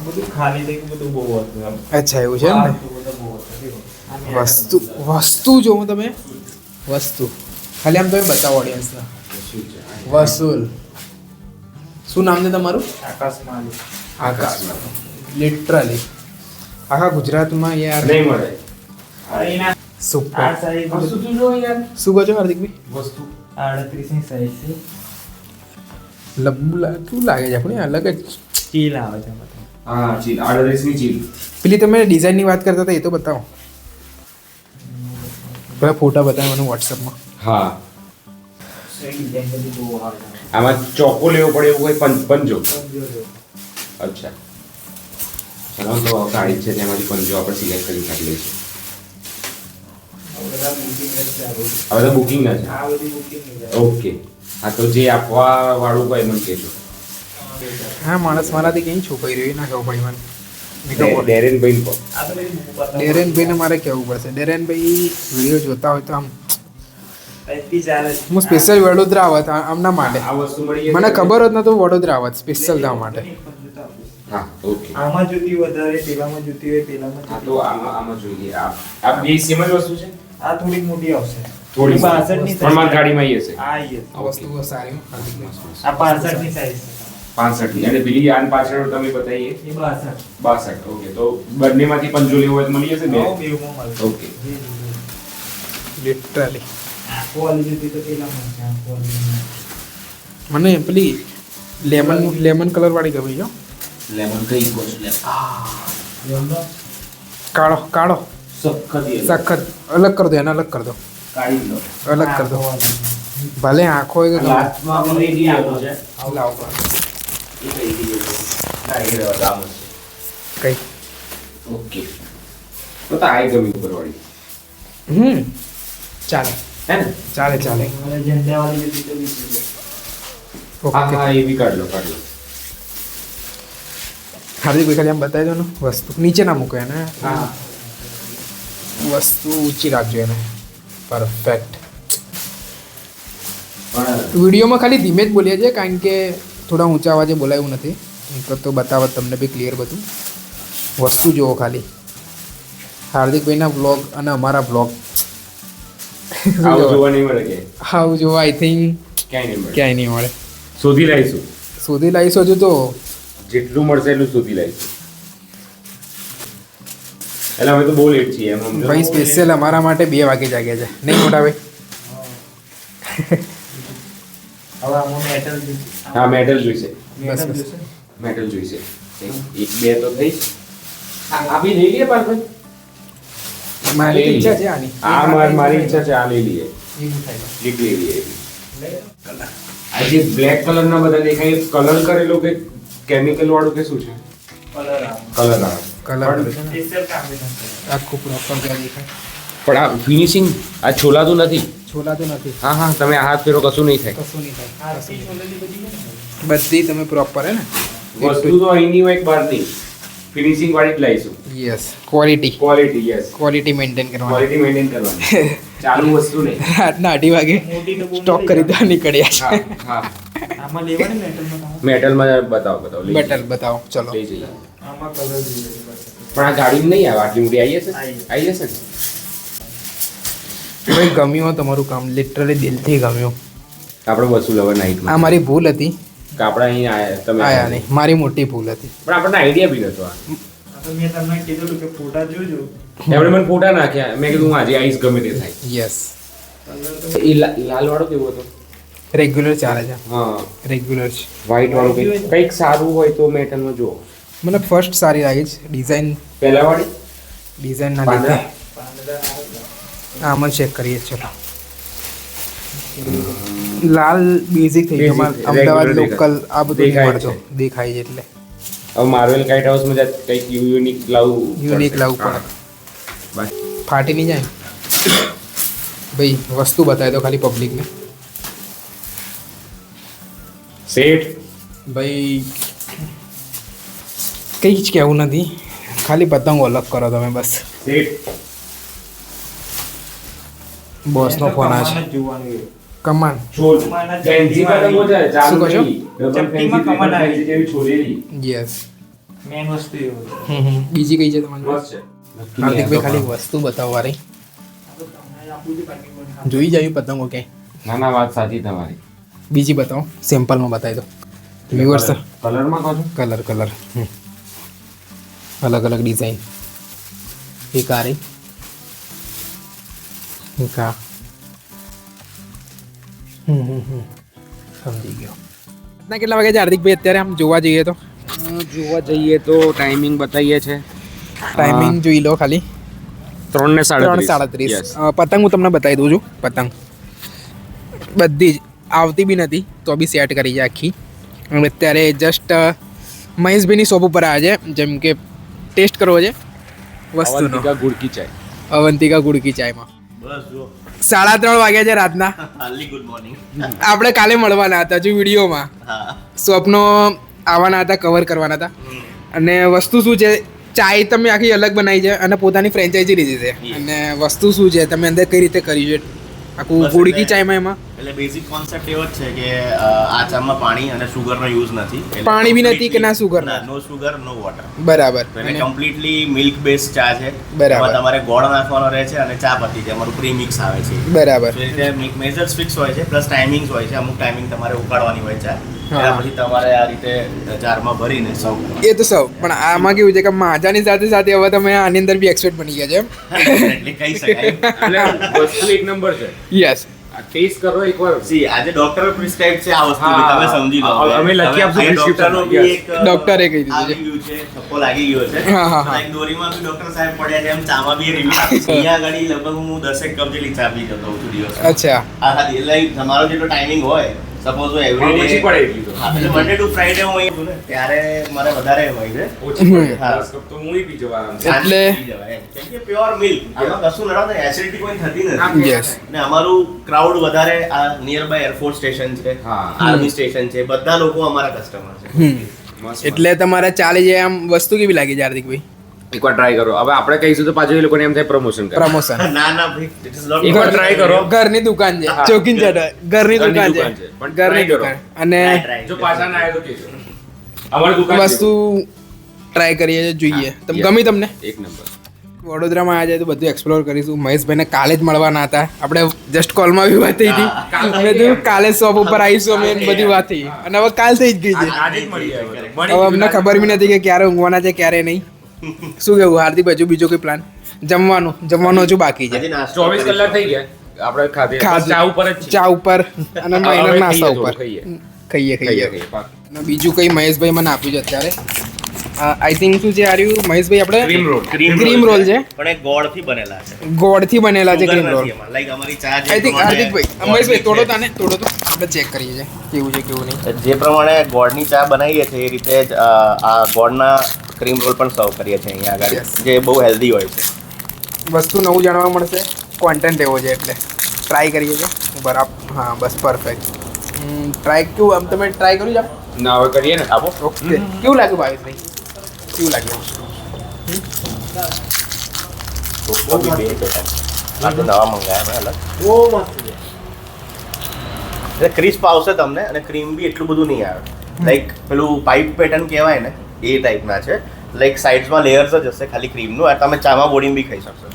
F: બધું ખાલી થઈ ગયું, બધું બહુ હતું.
B: અચ્છા એવું છે ને. વસ્તુ જોવો તમે. વસ્તુ ખાલી આમ તમે બતાવો ઓડિયન્સને. વસૂલ. શું નામ છે તમારું?
F: આકાશ માલિક.
B: આકાશ. લિટરલી આખા ગુજરાતમાં યાર
E: નહીં મળે.
B: સુપર.
F: આ સાઈઝ
B: શું કહો છો હાર્દિકભાઈ?
E: વસ્તુ
F: 38 ની સાઈઝ છે.
B: લબ્બુ શું લાગે છે આપણે અલગ જ.
F: ચીલ આવે છે એમાં.
E: હા ચીલ 38ની ચીલ.
B: પેલી તમે ડિઝાઇનની વાત કરતા હતા એ તો બતાવો. પેલા ફોટા બતાવો મને વોટ્સઅપમાં.
E: હા
F: ડિઝાઇન બધી બહુ આવે છે.
E: આમાં ચોકો લેવો પડે એવું હોય પંજો. અચ્છા ચલો તો ગાડી છે તેમાંથી પંજો આપણે સિલેક્ટ કરી નાખી લઈશું. હવે તો બુકિંગ ના છે.
F: આ બધી બુકિંગ નહીં થાય.
E: ઓકે હા તો જે આપવા વાળું હોય મને કહેજો.
B: હા માણસ મારાથી કંઈ છોપાઈ રહ્યું ના ખબર પડી મને. મેં કહ્યું,
E: ડેરેનભાઈ કહો.
F: આ તો બધી બતાવો.
B: ડેરેનભાઈને મારે કહેવું પડશે. ડેરેનભાઈ વિડીયો જોતા હોય તો આમ
F: અહીંથી ચાલે છે.
B: હું સ્પેશિયલ વડોદરા આવત આમના માટે.
E: આ વસ્તુ મળી જશે
B: મને
E: ને?
B: ખબર હોત ને તો વડોદરા આવત સ્પેશિયલ થવા માટે.
E: હા ઓકે
F: આમાં જુતી વધારે પેલામાં જુતી હોય પેલામાં
E: હા
F: જુતી
E: તો
F: હોય.
E: આમાં જોઈએ આ બે સેમ જ વસ્તુ છે.
F: આ થોડીક મોટી આવશે.
E: થોડી
F: 62 ની
E: પણ મારી ગાડીમાં આવી હશે.
F: આ ઈ
B: આ વસ્તુ બહુ સારી હો.
F: આ 65 ની સાઈઝ
E: 65 અને પેલી આન પાછળ તમે બતાવીએ
F: છે. એ 62.
E: 62 ઓકે તો બંનેમાંથી પંજો લેવો હોય તો મળી જશે બે
F: નવો બેવમાં મળે.
E: ઓકે
B: લિટરલી
F: આ ક્વોલિટી જુતી તો પેલામાં છે. આ ક્વોલિટી
B: મને પેલી લેમન કલર વાળી ગમી જો.
E: લેમન કઈ કોસ્ટ લે
B: કાળો કાળો
E: સખત
B: સખત અલગ કર દો એને અલગ કર દો
E: કાઢી લો
B: અલગ કર દો ભલે આંખો હોય કે ગમે.
E: લાસ્ટમાં મને એ આવ્યો છે
B: લાવો
E: એ કઈ ગઈ ના એ રહેવા દામ છે
B: કઈ
E: ઓકે તો આ ગમી ઉપરવાળી
B: ચાલે
E: હે ને
B: ચાલે ચાલે
F: મને ઝંડાવાળી જુતી તો બીજી છે.
E: હા
B: ઓકે
E: હા એ બી કાઢ લો
B: હાર્દિકભાઈ ખાલી આમ બતાવી દો ને વસ્તુ નીચે ના મૂકો એને.
E: હા
B: વસ્તુ ઊંચી રાખજો એને. પરફેક્ટ.
E: પણ
B: વિડીયોમાં ખાલી ધીમે જ બોલીએ છીએ કારણ કે થોડા ઊંચા અવાજે બોલાયું નથી. તો બતાવત તમને બી ક્લિયર બધું. વસ્તુ જુઓ ખાલી. હાર્દિકભાઈના બ્લોગ અને અમારા બ્લોગ
E: આવું જોવા નહીં મળે કે
B: આવું જોવા આઈ થિંક
E: ક્યાંય નહીં મળે
B: ક્યાંય નહીં મળે.
E: શોધી લાવીશું
B: શોધી લાવીશું હજુ તો.
E: જેટલું મળશે એટલું શોધી લાવીશું એટલે અમે તો બહુ લેટ છીએ એમ સમજો
B: ભાઈ સ્પેશિયલ અમારા માટે 2 વાગે જાગ્યા છે નહીં મોટા ભાઈ.
F: હવે આમાં મેટલ જુતી.
E: હા મેટલ જોઈશે
B: બસ, બસ.
F: જોઈશે?
E: મેટલ જોઈશે એક બે તો થઈ આ બી લઈ લઈએ પાછળ
B: મારી ઈચ્છા છે આની.
E: મારી ઈચ્છા છે આ લઈ લઈએ
B: એવું થાય.
E: એક લઈ લઈએ આ જે બ્લેક કલર ના બધા દેખાય કલર કરેલો કે કેમિકલ વાળું કે શું છે
F: કલર આવે.
E: કલર આવે
B: કલર છે ને
F: સ્પેશિયલ કોમ્બિનેશન.
B: આખું પ્રોપર ત્યાં દેખાય.
E: પણ આ ફિનિશિંગ આ છોલાતું નથી
B: છોલાતું નથી.
E: હા હા તમે હાથ ફેરો કશું નહીં થાય
B: કશું નહીં થાય.
F: આરતી છોલેલી બધી છે ને?
B: બધી તમે પ્રોપર હે ને.
E: વસ્તુ તો અહીંની હોય એક બહારની ફિનિશિંગ વાળી જ લાવીશું
B: yes quality
E: quality yes
B: quality maintain કરવાની.
E: ક્વોલિટી મેન્ટેન કરવાની ચાલુ વસ્તુ નહીં
B: રાતના 8 વાગે
F: મોટી તો બહુ
B: સ્ટોક
F: નહીં
B: કરી દેવા નીકળ્યા
E: હા
B: છે.
E: હા
F: આમાં લેવાની મેટલમાં તમારે?
E: મેટલમાં બતાવો લઈ
B: બટન બતાવો ચલો.
E: લઈ જઈએ
F: આમાં કલર જોઈએ બસ.
E: પણ આ ગાડી નહીં આવે આટલી મોટી આવી જશે
F: આવી.
E: આવી જશે ને
B: ભાઈ ગમ્યું તમારું કામ લિટરલી દિલથી ગમ્યું.
E: આપણે વસૂલ હવે
B: આ
E: નાઇટમાં
B: મારી ભૂલ હતી.
E: આપણે અહીં આયા તમે
B: આયા નહીં મારી મોટી ભૂલ હતી.
E: પણ આપણને આઈડિયા બી નતો આ
F: આ તો મેં તમને કીધું કે ફોટા જોજો.
E: એમણે મને ફોટા નાખ્યા મેં કીધું હું આજે આવીશ ગમે તે થાય
B: યસ
F: કલર તો
E: એ લાલ વાળો કેવો હતો
B: રેગ્યુલર ચાલે છે.
E: હા
B: રેગ્યુલર છે.
E: વ્હાઈટ વાળું કંઈક સારું હોય તો મેટલમાં જુઓ
B: મને ફર્સ્ટ સારી લાગી છે ડિઝાઇન.
E: પહેલા વાળી
B: ડિઝાઇનના
E: પાંદડા?
B: લીધે
F: પાંદડા આવે.
B: આમાં ચેક કરીએ ચલો. લાલ બેઝિક થઈ ગયું.
E: Basic,
B: અમદાવાદ
E: regular
B: લોકલ આ બધું નહીં
E: દેખાય
B: મળતો
E: છે.
B: દેખાય છે એટલે
E: હવે માર્વેલ કાઇટ હાઉસમાં જાય કંઈક યુનિક લાવવું
B: યુનિક લાવવું પડે.
E: બસ
B: ફાટી નહીં જાય. ભાઈ વસ્તુ બતાવી દો ખાલી પબ્લિકને.
E: સેટ
B: ભાઈ કંઈ જ કહેવું નથી ખાલી પતંગો અલગ કરો તમે બસ.
E: સેટ
B: બોસનો ફોન આવે છે.
F: કમાન જ જોવાનું એ.
B: કમાન
E: છોલ
F: કમાના
E: ફેન્સી પતંગો છે ચાલુ
B: શું કહો છો?
E: નહીં. રબર
F: ચપટીમાં
E: ફેન્સી
F: કમાન આવી.
E: ફેન્સી જેવી છોલેલી
B: યસ.
F: મેન વસ્તુ એવું છે.
B: બીજી કઈ છે તમારી
E: મસ્ત છે
B: હાર્દિકભાઈ ખાલી વસ્તુ બતાવો વારી.
F: આ તો તમને આપું છું બાકી કોઈ
B: જોઈ જાય પતંગો કે
E: ના ના વાત સાચી તમારી
B: બીજી બતાવો સેમ્પલમાં બતાવી દો વ્યુઅર્સ.
E: કલરમાં કહો છો
B: કલર કલર અલગ અલગ ડિઝાઇન. એક આ રહી એક આ સમજી ગયો. રાતના કેટલા વાગે છે હાર્દિકભાઈ અત્યારે આમ જોવા જઈએ તો?
E: જોવા જઈએ તો ટાઈમિંગ બતાવીએ છે
B: ટાઈમિંગ જોઈ લો ખાલી.
E: 3:37.
B: 3:37. પતંગ હું તમને બતાવી દઉં છું. પતંગ બધી જ આવતી બી નથી તો બી સેટ કરી છે આખી. અને અત્યારે જસ્ટ મહેશભાઈની શોપ ઉપર આવ્યા છે, જેમ કે ટેસ્ટ કરવો છે વસ્તુનો.
E: અવંતિકા ગુડકી ચાય.
B: અવંતિકા ગુડકી ચાયમાં
C: બસ જો
B: 3:30 વાગ્યા છે રાતના.
C: હાલી ગુડ મોર્નિંગ.
B: આપણે કાલે મળવાના હતા હજુ વિડીયોમાં.
C: હા
B: શોપનો આવવાના હતા, કવર કરવાના હતા. અને વસ્તુ શું છે, ચાય તમે આખી અલગ બનાવી છે અને પોતાની ફ્રેન્ચાઇઝી લીધી છે. અને વસ્તુ શું છે, તમે અંદર કઈ રીતે કર્યું છે આખું
C: બસ
B: ગુડકી
C: એટલે-
B: ચાયમાં? એમાં
C: એટલે બેઝિક કોન્સેપ્ટ એવો જ છે કે આ ચામાં પાણી અને સુગરનો યુઝ નથી. એટલે
B: પાણી બી નથી કે ના sugar?
C: ના, નો સુગર નો વોટર.
B: બરાબર.
C: એટલે કમ્પ્લીટલી મિલ્ક બેઝ ચા છે.
B: બરાબર.
C: એમાં તમારે ગોળ નાખવાનો રહે છે અને ચા પત્તી છે, અમારું પ્રીમિક્સ આવે છે.
B: બરાબર.
C: તો એ રીતે મેજર્સ ફિક્સ હોય છે, પ્લસ ટાઈમિંગ્સ હોય છે. અમુક ટાઈમિંગ તમારે ઉકાળવાની હોય ચા.
B: હા.
C: એના પછી તમારે આ રીતે જારમાં ભરીને સર્વ કરવાનું.
B: એ તો સૌ પણ આમાં કેવું છે કે માજાની સાથે સાથે હવે તમે આની અંદર બી એક્સપર્ટ બની ગયા છે એમ.
C: એટલે કહી શકાય.
E: એટલે વસ્તુ એક નંબર છે.
B: યસ.
E: આ ટેસ્ટ કરો એકવાર.
C: See, આજે ડોક્ટર પ્રિસ્ક્રાઇબ છે આ વસ્તુ,
E: હા.
C: તમે સમજી લો.
E: અમે લખી આપશું
C: હવે
E: prescription.
C: ડોક્ટરનો બી એક
B: ડોક્ટરે કહી દીધું છે.
C: આવી ગયું છે, થપ્પો લાગી ગયો છે.
B: હા, હા, હા.
C: તો એક દોરીમાં બી ડોક્ટર સાહેબ પડ્યા છે, એમ ચામાં બી રિવ્યુ આપીશ. અહીંયા આગળ લગભગ હું 10 કપ જેટલી ચા પી જતો હોઉં છું દિવસમાં.
B: અચ્છા.
C: આ ખાલી એટલે તમારો જેટલો ટાઈમિંગ હોય, સપોઝ હું એવરી
E: ઓછી
C: ડે
E: પડે એટલી તો.
C: એટલે મંડે ટુ ફ્રાઈડે હું અહીં છું ને, ત્યારે મારે વધારે હોય છે.
E: ઓછી પડે.
C: હા.
E: 10 કપ તો હું પી જવા આરામથી.
C: સાંજે
B: એટલે-
C: પી જવાય એમ. કેમ કે પ્યોર મિલ્ક, આમાં કશું નડે એસિડિટી કોઈ થતી નથી.
B: યસ.
C: ને અમારું ક્રાઉડ વધારે આ નિયર બાય એરફોર્સ સ્ટેશન છે,
E: હા.
C: આર્મી સ્ટેશન છે, બધા લોકો અમારા કસ્ટમર છે.
E: મસ્ત.
B: એટલે તમારે ચાલી જાય આમ વસ્તુ કેવી લાગી છે હાર્દિકભાઈ?
E: એકવાર ટ્રાય કરો. હવે આપણે કહીશું તો પાછું એ લોકોને એમ થાય પ્રમોશન કરે.
B: પ્રમોશન.
C: ના ના ભાઈ, it is not
E: એકવાર try કરો.
B: ઘરની દુકાન છે,
E: હા.
B: ચોકીન ચઢ ઘરની દુકાન છે,
E: પણ
B: ઘરની
E: try કરો.
B: દુકાન. અને
C: Try.
E: જો પાછા ના આવે તો કહેજો. અમારી દુકાન છે.
B: વસ્તુ ટ્રાય કરીએ છીએ, જોઈએ
E: Yes.
B: ગમી તમને?
E: એક નંબર.
B: વડોદરામાં આવ્યા છે તો બધું એક્સપ્લોર કરીશું. મહેશભાઈને કાલે જ મળવાના હતા, આપણે જસ્ટ કોલમાં બી વાત થઈ હતી. મેં કીધું કાલે શોપ ઉપર આવીશું અમે, એમ બધી વાત થઈ. અને હવે કાલ થઈ જ ગઈ છે.
E: આજે જ મળી આવ્યો.
B: હવે અમને ખબર બી નથી કે ક્યારે ઊંઘવાના છે ક્યારે નહીં. શું કેવું હાર્દિક, હજુ બીજો કોઈ પ્લાન? જમવાનું હજુ બાકી છે.
C: આજે નાસ્તો
E: 24 કલાક થઈ ગયા. આપણે ખાધે
B: ખાધું.
E: ચા ઉપર જ છીએ.
B: ચા ઉપર અને
E: હવે
B: માઇનર
E: ખાઈએ
B: નાસ્તા
E: થોડું,
B: ઉપર
E: ખાઈએ.
B: ખાઈએ
E: ખાઈએ,
B: ખાઈએ.
E: પાક.
B: અને બીજું કઈ મહેશભાઈ મને આપ્યું છે અત્યારે, આઈ થિંક શું છે આર્યું મહેશભાઈ? આપણે
E: ક્રીમ રોલ.
B: ક્રીમ રોલ છે.
C: પણ એ ગોળથી બનેલા છે.
B: ગોળથી બનેલા છે
C: Sugar
B: ક્રીમ રોલ.
C: નથી એમાં. Like અમારી ચા જે
B: આઈ થિંક
C: પ્રમાણે
B: હાર્દિકભાઈ,
C: ગોળની
B: મહેશભાઈ તોડો
C: છે.
B: તાને, તોડો તો આપણે ચેક કરીએ છીએ કેવું છે કેવું નહીં.
C: જે પ્રમાણે ગોળની ચા બનાવીએ છીએ એ રીતે જ આ ગોળના ક્રીમ રોલ પણ સર્વ કરીએ છીએ અહીંયા આગળ,
B: Yes.
C: જે બહુ હેલ્ધી હોય છે.
B: વસ્તુ નવું જાણવા મળશે, કોન્ટેન્ટ એવો છે એટલે ટ્રાય કરીએ છીએ. બરાબર. હા બસ પરફેક્ટ. ટ્રાય કેવું આમ તમે ટ્રાય કર્યું છે આમ?
E: ના હવે કરીએ ને.
C: આપો.
B: ઓકે. કેવું લાગ્યું ભાવેશભાઈ? કેવું લાગ્યું?
C: તો બી બે છે કાંઈ. આ તો નવા મંગાયા મેં અલગ.
D: બહુ મસ્ત છે.
C: એટલે ક્રિસ્પ આવશે તમને અને ક્રીમ બી એટલું બધું નહીં આવે. લાઈક પેલું પાઇપ પેટર્ન કહેવાય ને એ ટાઈપના છે. લાઈક સાઇડ્સમાં લેયર્સ જ હશે ખાલી ક્રીમનું, અને તમે ચામાં બોડીને બી ખાઈ શકશો.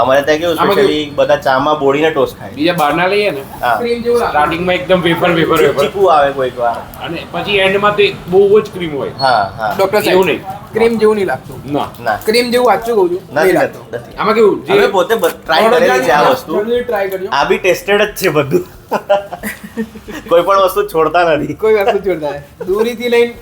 C: અમારે ત્યાં કેવું
E: આમાં
C: સ્પેશિયલી બધા ચામાં બોડીને ટોસ્ટ ખાય.
E: બીજા બહારના લઈએ ને
C: હા.
B: ક્રીમ જેવું લાગે.
E: સ્ટાર્ટિંગમાં એકદમ વેફર વેફર વેફર
C: ચીકુ આવે કોઈક વાર.
E: અને પછી એન્ડમાં તો બહુ જ ક્રીમ હોય.
C: હા હા.
B: ડોક્ટર
E: એવું
B: સાહેબ,
E: નહીં.
B: ક્રીમ જેવું નહીં લાગતું.
E: ના.
C: ના
B: ક્રીમ જેવું સાચું કહું છું, નહીં
C: નથી
B: લાગતું.
C: નથી.
E: આમાં કેવું
C: અમે
E: જે
C: પોતે ટ્રાય કરેલી છે આ વસ્તુ.
B: ટ્રાય કરજો.
C: આ બી ટેસ્ટેડ જ છે બધું. કોઈ પણ વસ્તુ છોડતા નથી.
B: કોઈ વસ્તુ જોરદાર દૂરીથી લઈને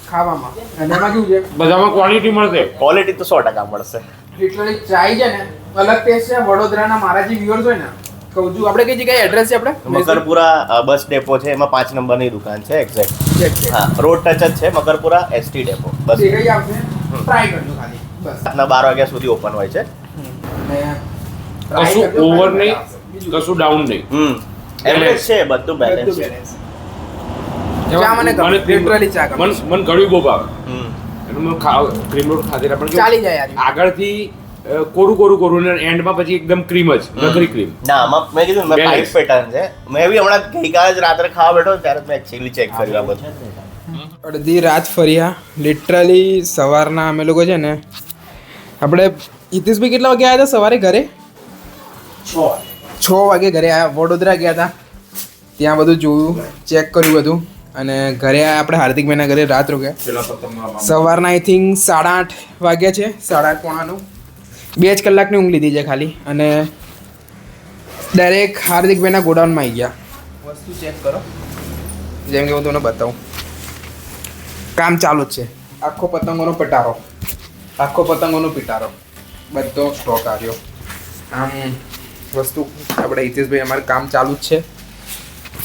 B: ખાવામાં. અને એમાં કેવું છે,
E: બધામાં ક્વોલિટી મળશે.
C: ક્વોલિટી તો 100% મળશે.
B: લિટરલી ચાય છે ને અલગ ટેસ્ટ છે. વડોદરાના મારા જે વ્યુઅર્સ હોય ને, કહું છું આપણે કઈ જગ્યાએ એડ્રેસ છે આપણે?
C: મકરપુરા બસ ડેપો છે, એમાં 5 નંબરની દુકાન છે એક્ઝેક્ટ.
B: Check છે.
C: હા, રોડ ટચ જ છે મકરપુરા એસટી ડેપો. બસ
B: જે કઈ આવશે ટ્રાય કરજો ખાલી બસ.
C: રાતના 12 વાગ્યા સુધી ઓપન હોય છે.
B: અને try
E: કશું
B: કરજો,
E: ઓવર
B: ખાલી
E: નહીં,
B: આવશે.
E: કશું ડાઉન નહીં.
C: એવરેજ છે, બધું બેલેન્સ
B: બધું
C: છે.
B: balance. ચા મને ગમે, literally ચા ગમે.
E: મને ઘણું બહુ ભાવે.
C: હમ.
E: એનું મને ક્રીમ રોલ ખાધેલા પણ કેવું,
B: ચાલી જાય યાર.
E: આગળથી કોરું ને એન્ડમાં પછી એકદમ ક્રીમ જ નકરી ક્રીમ.
C: ના આમાં મેં કીધું મેં
E: Balance.
C: પાઇપ પેટર્ન છે. મેં બી હમણાં ગઈકાલે જ રાત્રે ખાવા બેઠો ત્યારે જ મેં એકચ્યુઅલી ચેક કર્યું આ બધું.
B: અડધી રાત ફર્યા લિટરલી. સવારના અમે લોકો છે ને, આપણે હિતેશભાઈ કેટલા વાગે આવ્યા હતા સવારે ઘરે? 6 વાગે ઘરે આવ્યા. વડોદરા ગયા હતા, ત્યાં બધું જોયું, ચેક કર્યું બધું, અને ઘરે આવ્યા આપણે હાર્દિકભાઈના ઘરે રાત રોક્યા. સવારના આઈ થિંક 8:30 વાગ્યા છે, 8:30 પોણા 9. 2 જ કલાકની ઊંઘ લીધી છે ખાલી, અને ડાયરેક્ટ હાર્દિકભાઈના ગોડાઉનમાં આવી ગયા. વસ્તુ ચેક કરો, જેમ કે હું તમને બતાવું. કામ ચાલુ જ છે. આખો પતંગોનો પટારો, આખો પતંગોનો પિટારો, બધો સ્ટોક આવ્યો. આમ વસ્તુ આપણે હિતેશભાઈ અમારે કામ ચાલુ જ છે.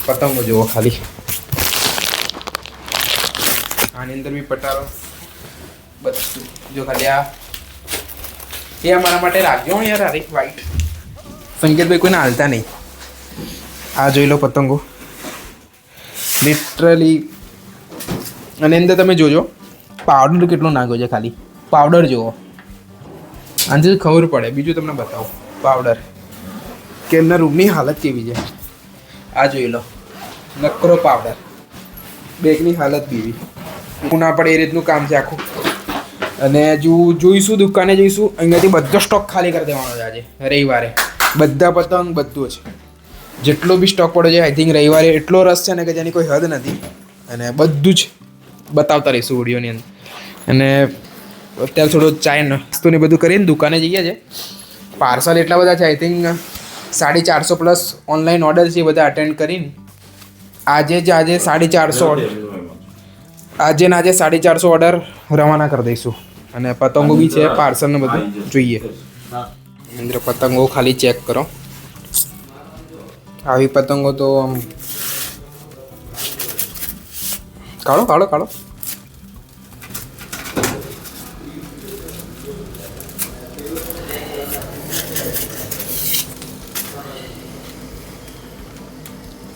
B: પતંગો જુઓ ખાલી, આની અંદર બી પટારો બધું જો ખાલી. આ એ અમારા માટે રાખજો યાર. હરેક વાઈટ સંકેતભાઈ કોઈને હાલતા નહીં. આ જોઈ લો પતંગો લિટરલી. અને અંદર તમે જોજો પાવડર કેટલો નાખ્યો છે. ખાલી પાવડર જુઓ, આનાથી ખબર પડે. બીજું તમને બતાવો પાવડર કે એમના રૂમની હાલત કેવી છે. આ જોઈ લો નકરો પાવડર, બેગની હાલત બીવી ના પડે એ રીતનું કામ છે આખું. અને જોઈશું દુકાને જઈશું, અહીંયાથી બધો સ્ટોક ખાલી કરી દેવાનો છે આજે રવિવારે. બધા પતંગ બધું જ જેટલો બી સ્ટોક પડ્યો છે આઈ થિંક રવિવારે એટલો રસ છે ને કે જેની કોઈ હદ નથી. અને બધું જ બતાવતા રહીશું વિડીયોની અંદર. અને અત્યારે થોડો ચાય નાસ્તો ને બધું કરીને દુકાને જઈએ છે. પાર્સલ એટલા બધા છે આઈ થિંક 450+ ઓનલાઈન ઓર્ડર છે એ બધા અટેન્ડ કરીને આજે 450 ઓર્ડર, આજે ને આજે 450 ઓર્ડર રવાના કરી દઈશું. અને પતંગો બી છે, પાર્સલ ને બધું જોઈએ. અંદર પતંગો ખાલી ચેક કરો. આવી પતંગો તો આમ કાઢો કાઢો કાઢો.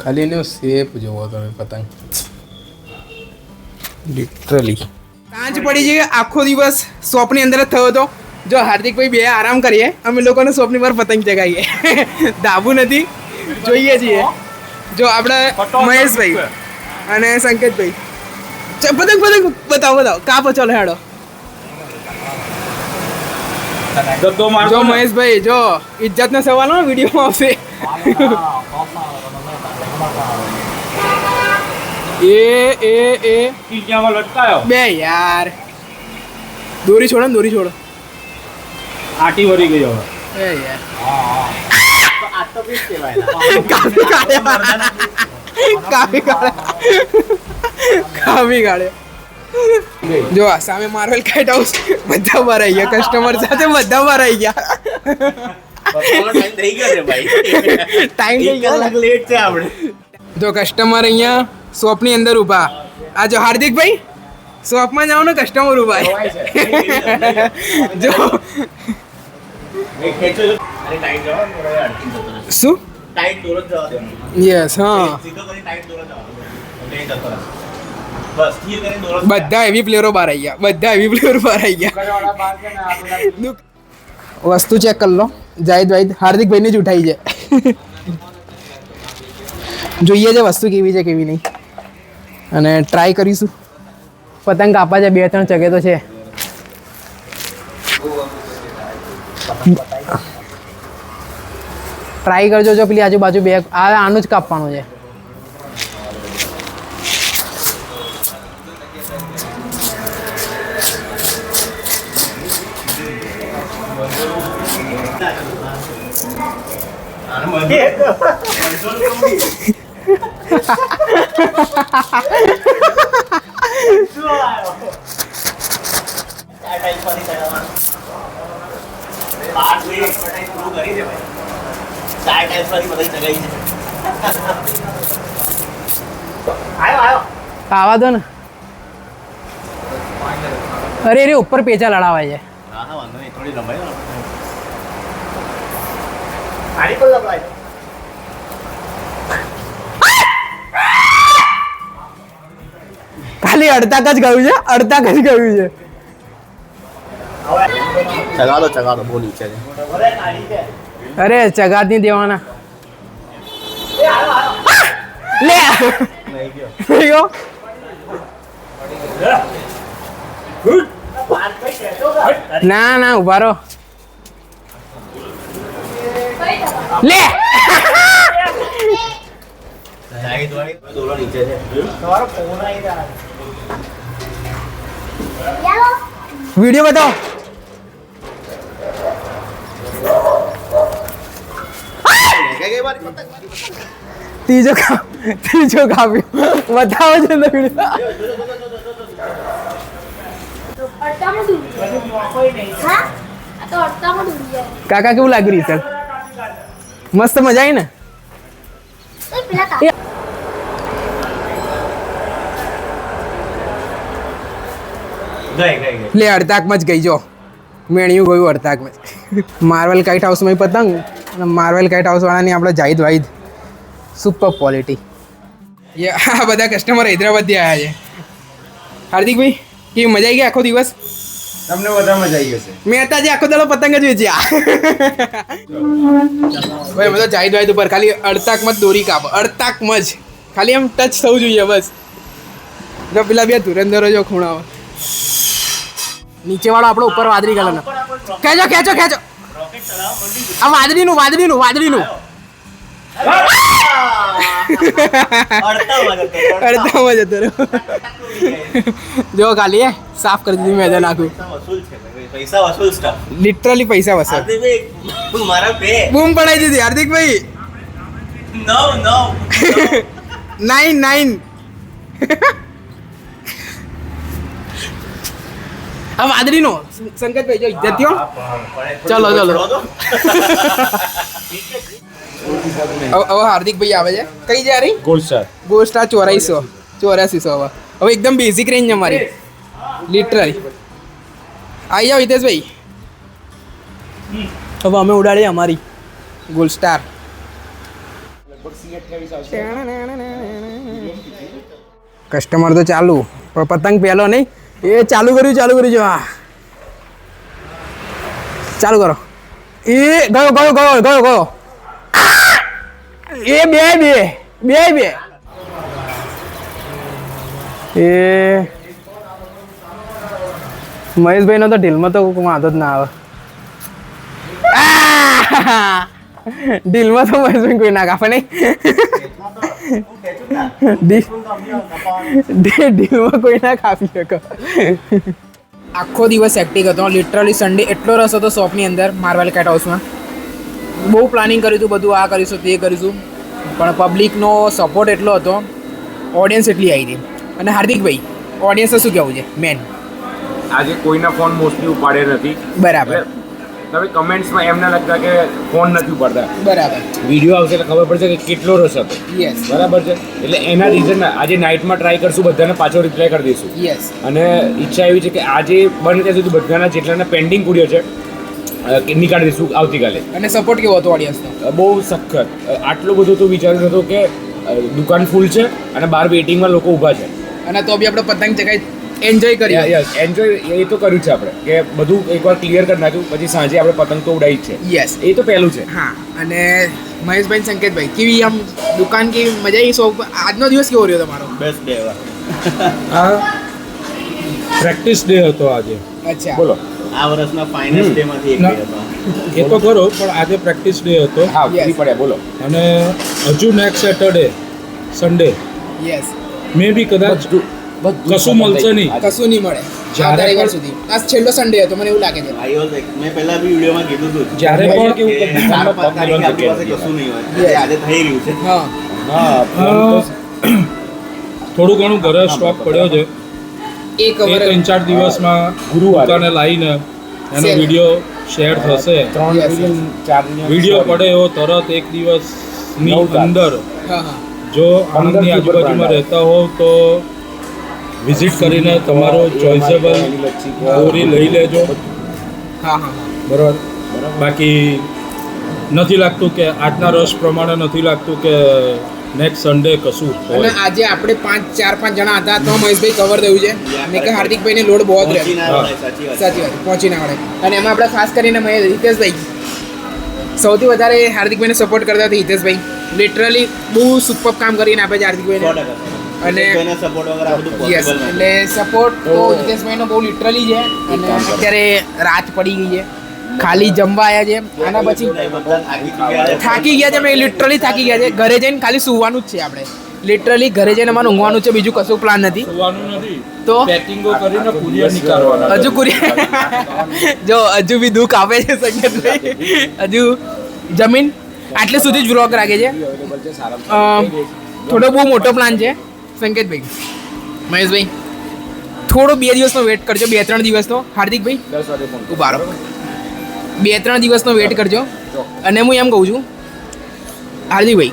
B: ખાલી એનો શેપ જોવો તમે પતંગ લિટરલી. કાંચ પડી જઈએ. આખો દિવસ શોપની અંદર જ થયો હતો. જો હાર્દિકભાઈ બે આરામ કરીએ, અમે લોકોને શોપની પર પતંગ ચગાવીએ. ધાબુ નથી, જોઈએ છીએ. જો આપણે મહેશભાઈ અને સંકેતભાઈ પતંગ પતંગ બતાવો બતાવો કાપો. ચાલો હેડો. જો મહેશભાઈ જો ઇજ્જતનો સવાલ હો, વિડીયોમાં આવશે. બે યાર દોરી છોડો ને, દોરી છોડો.
F: આટી વળી ગયો
B: એ યાર કાપી કાઢે. જો આ સામે માર્વેલ કાઇટ હાઉસ બધા બહાર આવી ગયા. કસ્ટમર સાથે બધા બહાર આવી ગયા. ટાઈમ થઈ ગયો,
C: લેટ છે આપણે.
B: જો કસ્ટમર અહીંયા શોપની અંદર ઊભા. આ જો હાર્દિકભાઈ શોપમાં જાઓ ને કસ્ટમર ઊભા. જો શું યસ હા બધા એવી પ્લેયરો બહાર આવી ગયા. બધા એવી પ્લેયરો બહાર આવી ગયા. વસ્તુ ચેક કરી લો. જાહિદ વાહિદ હાર્દિકભાઈને જ ઉઠાઈ છે. જોઈએ છે વસ્તુ કેવી છે કેવી નહીં. અને ટ્રાય કરીશું. પતંગ કાપવા છે, 2-3 ચગે તો છે. ટ્રાય કરજો. જો પેલી આજુબાજુ બે આનું જ કાપવાનું છે. આવા દો ને. અરે અરે ઉપર પેચા લડાવાય છે. ખાલી અડતાક જ ગયું છે, અડતાક જ ગયું છે.
C: ચગાડો બહુ નીચે છે.
B: અરે ચગાત નહીં દેવાના. લે ગયો. ના ના ઉભા રહો. લે વિડીયો બતાવો. ત્રીજો ત્રીજો કાપ્યો બતાવો છે તો વિડીયો
G: અડતામાં ડૂબી હા આ તો અડતામાં ડૂબી જાય
B: કાકા કેવું લાગ્યું રિઝલ્ટ મસ્ત મજા આવી ને
G: તો પેલા કા
C: ગઈ
B: લે અડતાકમાં જ ગઈ જો મેણિયું ગયું અડતાકમાં માર્વેલ કાઇટ હાઉસમાં પતંગ અને માર્વેલ કાઇટ હાઉસ વાળાની આપણે જાહિદ વાહિદ સુપર ક્વોલિટી આ બધા કસ્ટમર હૈદરાબાદથી આવ્યા છે હાર્દિકભાઈ કેવી મજા આવી ગઈ આખો દિવસ
A: તમને બધા મજા આવી હશે
B: મેં અત્યારે આખો દાડો પતંગ જ વેચ્યા ભાઈ બધા જાહિદ વાહિદ ઉપર ખાલી અડતાકમાં જ દોરી કાપ અડતાકમાં જ ખાલી એમ ટચ થવું જોઈએ બસ જો પેલા બે ધુરંધરો જો ખૂણાઓ નીચે વાળો આપણો ઉપર વાદળી કલરનો ખેંચો ખેંચો ખેંચો આ વાદળીનું વાદળીનું વાદળીનું અડધામાં જતો રહ્યો જો ખાલી સાફ કરી દીધી મેદાન આખું
C: પૈસા વસૂલ સ્ટાફ
B: લિટરલી પૈસા વસૂલ
C: મારા બે
B: બૂમ પડાઈ દીધી હાર્દિકભાઈ
C: નવ
B: 9 આ વાદળીનો સંકેતભાઈ જો ઇજ્જત થયો ચલો ચલો હવે હાર્દિકભાઈ આવે છે કઈ જાય રહી
E: ગોલ્ડ સ્ટાર
B: ગોલ્ડ સ્ટાર 8400 હવે એકદમ બેઝિક રેન્જ અમારી લિટરલી આવી જાઓ હિતેશભાઈ હવે અમે ઉડાડીએ અમારી ગોલ્ડ સ્ટાર કસ્ટમર તો ચાલુ પણ પતંગ પહેલો નહીં એ ચાલુ કર્યું જો હા ચાલુ કરો એ ગયો એ બે એ મહેશભાઈ નો તો ઢીલમાં તો વાંધો જ ના આવે ઢીલમાં તો મહેશભાઈ કોઈ ના કાપે નહીં ઢીલમાં કોઈ ના કાપી શકો આખો દિવસ એક્ટિવ હતો લિટરલી સન્ડે એટલો રસ હતો શોપની અંદર માર્વેલ કાઇટ હાઉસમાં બહુ પ્લાનિંગ કર્યું હતું બધું આ કરીશું તે કરીશું પણ પબ્લિકનો સપોર્ટ એટલો હતો ઓડિયન્સ એટલી આવી હતી અને હાર્દિકભાઈ ઓડિયન્સને શું કહેવું છે મેન
E: આજે કોઈના ફોન મોસ્ટલી ઉપાડે નથી
B: બરાબર
E: તમે કમેન્ટ્સમાં એમને લગતા કે ફોન નથી ઉપાડતા
B: બરાબર
E: વિડીયો આવશે એટલે ખબર પડશે કે કેટલો રસ હતો
B: યસ
E: બરાબર છે એટલે એના રીઝન આજે નાઇટમાં ટ્રાય કરશું બધાને પાછો રિપ્લાય કરી દઈશું
B: યસ
E: અને ઈચ્છા એવી છે કે આજે બને ત્યાં સુધી બધાના જેટલાના પેન્ડિંગ કુડ્યો છે નીકાળી દઈશું આવતીકાલે
B: અને સપોર્ટ કેવો હતો ઓડિયન્સનો
E: બહુ સખત આટલું બધું તો વિચાર્યું નહોતું કે દુકાન ફૂલ છે અને બહાર વેઇટિંગમાં લોકો ઊભા છે
B: અને તો બી આપણે પતંગ ચગાઈ એન્જોય કરી
E: યસ એન્જોય એ તો કર્યું છે આપણે કે બધું એકવાર ક્લિયર કરી નાખ્યું પછી સાંજે આપણે પતંગ તો ઉડાવી જ છે
B: યસ
E: એ તો પહેલું છે
B: હા અને મહેશભાઈ સંકેતભાઈ કેવી આમ દુકાન કેવી મજા આવી શોપ આજનો દિવસ કેવો રહ્યો તમારો
C: બેસ્ટ ડે
F: આ પ્રેક્ટિસ ડે હતો આજે
B: અચ્છા
E: બોલો
C: આ વર્ષના ફાઇનેસ્ટ ડે માંથી એક ડે હતો
F: એ તો ખરો પણ આજે પ્રેક્ટિસ ડે હતો
E: હા
B: Yes.
E: ફ્રી પડ્યા બોલો
F: અને હજુ નેક્સ્ટ સેટરડે સન્ડે
B: યસ
F: મે બી કદાચ કશું મળશે નહીં
B: કશું નહીં મળે
F: જ્યારે
B: રવિવાર
F: પણ-
B: સુધી આ છેલ્લો સન્ડે હતો મને એવું લાગે છે
C: આઈ વોઝ મેં પહેલા બી વિડીયોમાં કીધું હતું
F: જ્યારે પણ
E: કેવું કે
C: કે ચાર પાંચ તારીખે આપણી પાસે કશું નહીં હોય
B: Yes.
C: આજે થઈ રહ્યું છે
B: હા
E: હા
F: થોડું ઘણું ઘરે સ્ટોક પડ્યો છે
B: એ
F: એ
B: કવર
F: 3-4 દિવસમાં
E: ગુરુવારે.
F: દુકાને લાવીને એનો
B: Share.
F: વિડીયો શેર થશે
B: Yes, yes.
F: વિડીયો પડે એવો તરત એક દિવસની
E: 9 તારીખ.
F: અંદર
B: હા હા
F: જો આણંદની આજુબાજુમાં રહેતા હોવ તો વિઝિટ કરીને તમારો ચોઇસેબલ દોરી લઈ લેજો
B: હા હા
F: બરાબર બાકી નથી લાગતું કે આજના રસ પ્રમાણે નથી લાગતું કે નેક્સ્ટ સન્ડે કશું
B: અને
F: હોય
B: આજે આપણે 4-5 જણા હતા તો મહેશભાઈ કવર થયું છે મેં કે હાર્દિકભાઈને લોડ બહુ જ
C: પહોંચી
B: રહ્યો
C: ના વળાય, સાચી વાત
B: સાચી વાત પહોંચી ના વળે અને એમાં આપણે ખાસ કરીને હિતેશભાઈ સૌથી વધારે હાર્દિકભાઈને સપોર્ટ કરતા હતા હિતેશભાઈ લિટરલી બહુ સુપર કામ કરીને આપે છે હાર્દિકભાઈને
C: 100%.
B: અને-
C: કોઈના support વગર આ બધું
B: યસ
C: possible નથી.
B: એટલે સપોર્ટ તો હિતેશભાઈનો બહુ લિટરલી છે અને અત્યારે રાત પડી ગઈ છે ખાલી જમવા આવ્યા છે આના પછી
C: બધા થાકી ચૂક્યા છે.
B: થાકી ગયા છે મેં લિટરલી થાકી ગયા છે ઘરે જઈને ખાલી સૂવાનું જ છે આપણે લિટરલી ઘરે જઈને અમારે ઊંઘવાનું છે બીજું કશું પ્લાન નથી
F: જોવાનું નથી
B: તો
F: પેકિંગો કરીને કુરિયર નીકાળવાના
B: હજુ જો હજુ બી દુઃખ આપે છે સંકેતભાઈ હજુ જમીન આટલે સુધી જ વ્લોગ રાખે છે થોડો બહુ મોટો પ્લાન છે સંકેતભાઈ, મહેશભાઈ, થોડો 2 દિવસનો વેટ કરજો, 2-3 દિવસનો. હાર્દિકભાઈ
A: 10 વાગે ફોન
B: ઉભા રહો, 2-3 દિવસનો વેટ કરજો. અને હું એમ કહું છું હાર્દિકભાઈ,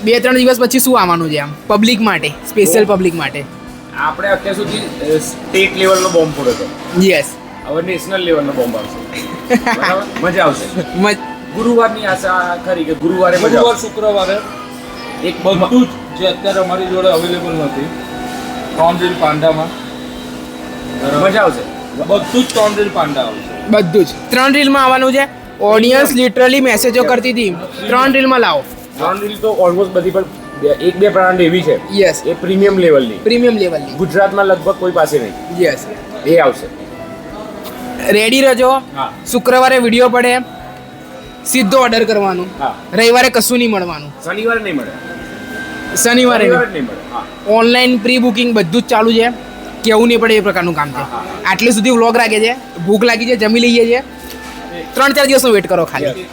B: 2-3 દિવસ પછી શું આવવાનું છે આમ પબ્લિક માટે, સ્પેશિયલ પબ્લિક માટે?
A: આપણે અત્યાર સુધી સ્ટેટ લેવલનો બોમ્બ ફોડ્યો હતો,
B: યસ.
A: હવે નેશનલ લેવલનો બોમ્બ આવશે. બરાબર? મજા આવશે. ગુરુવારની આશા ખરી કે ગુરુવારે મજા
F: ગુરુવાર
A: આવશે.
F: શુક્રવારે
A: એક
F: બધું જ જે અત્યારે અમારી જોડે અવેલેબલ નથી 3 રીલ પાંડામાં
A: મજા આવશે.
F: બધું જ 3 રીલ પાંડા આવશે.
B: બધું જ 3 રીલમાં આવવાનું છે. ઓડિયન્સ લિટરલી મેસેજો કરતી હતી 3 રીલમાં લાવો.
A: 3 રીલ તો ઓલમોસ્ટ બધી પણ 1-2 બ્રાન્ડ એવી છે
B: યસ,
A: એ પ્રીમિયમ લેવલની,
B: પ્રીમિયમ લેવલની.
A: ગુજરાતમાં લગભગ કોઈ પાસે નહીં.
B: યસ,
A: એ આવશે.
B: રેડી રહેજો.
A: હા.
B: શુક્રવારે વિડીયો પડે, સીધો ઓર્ડર કરવાનું.
A: હા.
B: રવિવારે કશું નહીં મળવાનું.
A: શનિવારે નહીં મળે.
B: શનિવારે
A: શનિવારે જ નહીં મળે. હા.
B: ઓનલાઈન પ્રી બુકિંગ બધું જ ચાલુ છે. કેવું નહીં પડે એ પ્રકારનું કામ છે. આટલે સુધી વ્લોગ રાખે છે, ભૂખ લાગી છે, જમી લઈએ છીએ. 3-4 દિવસનો વેટ કરો ખાલી.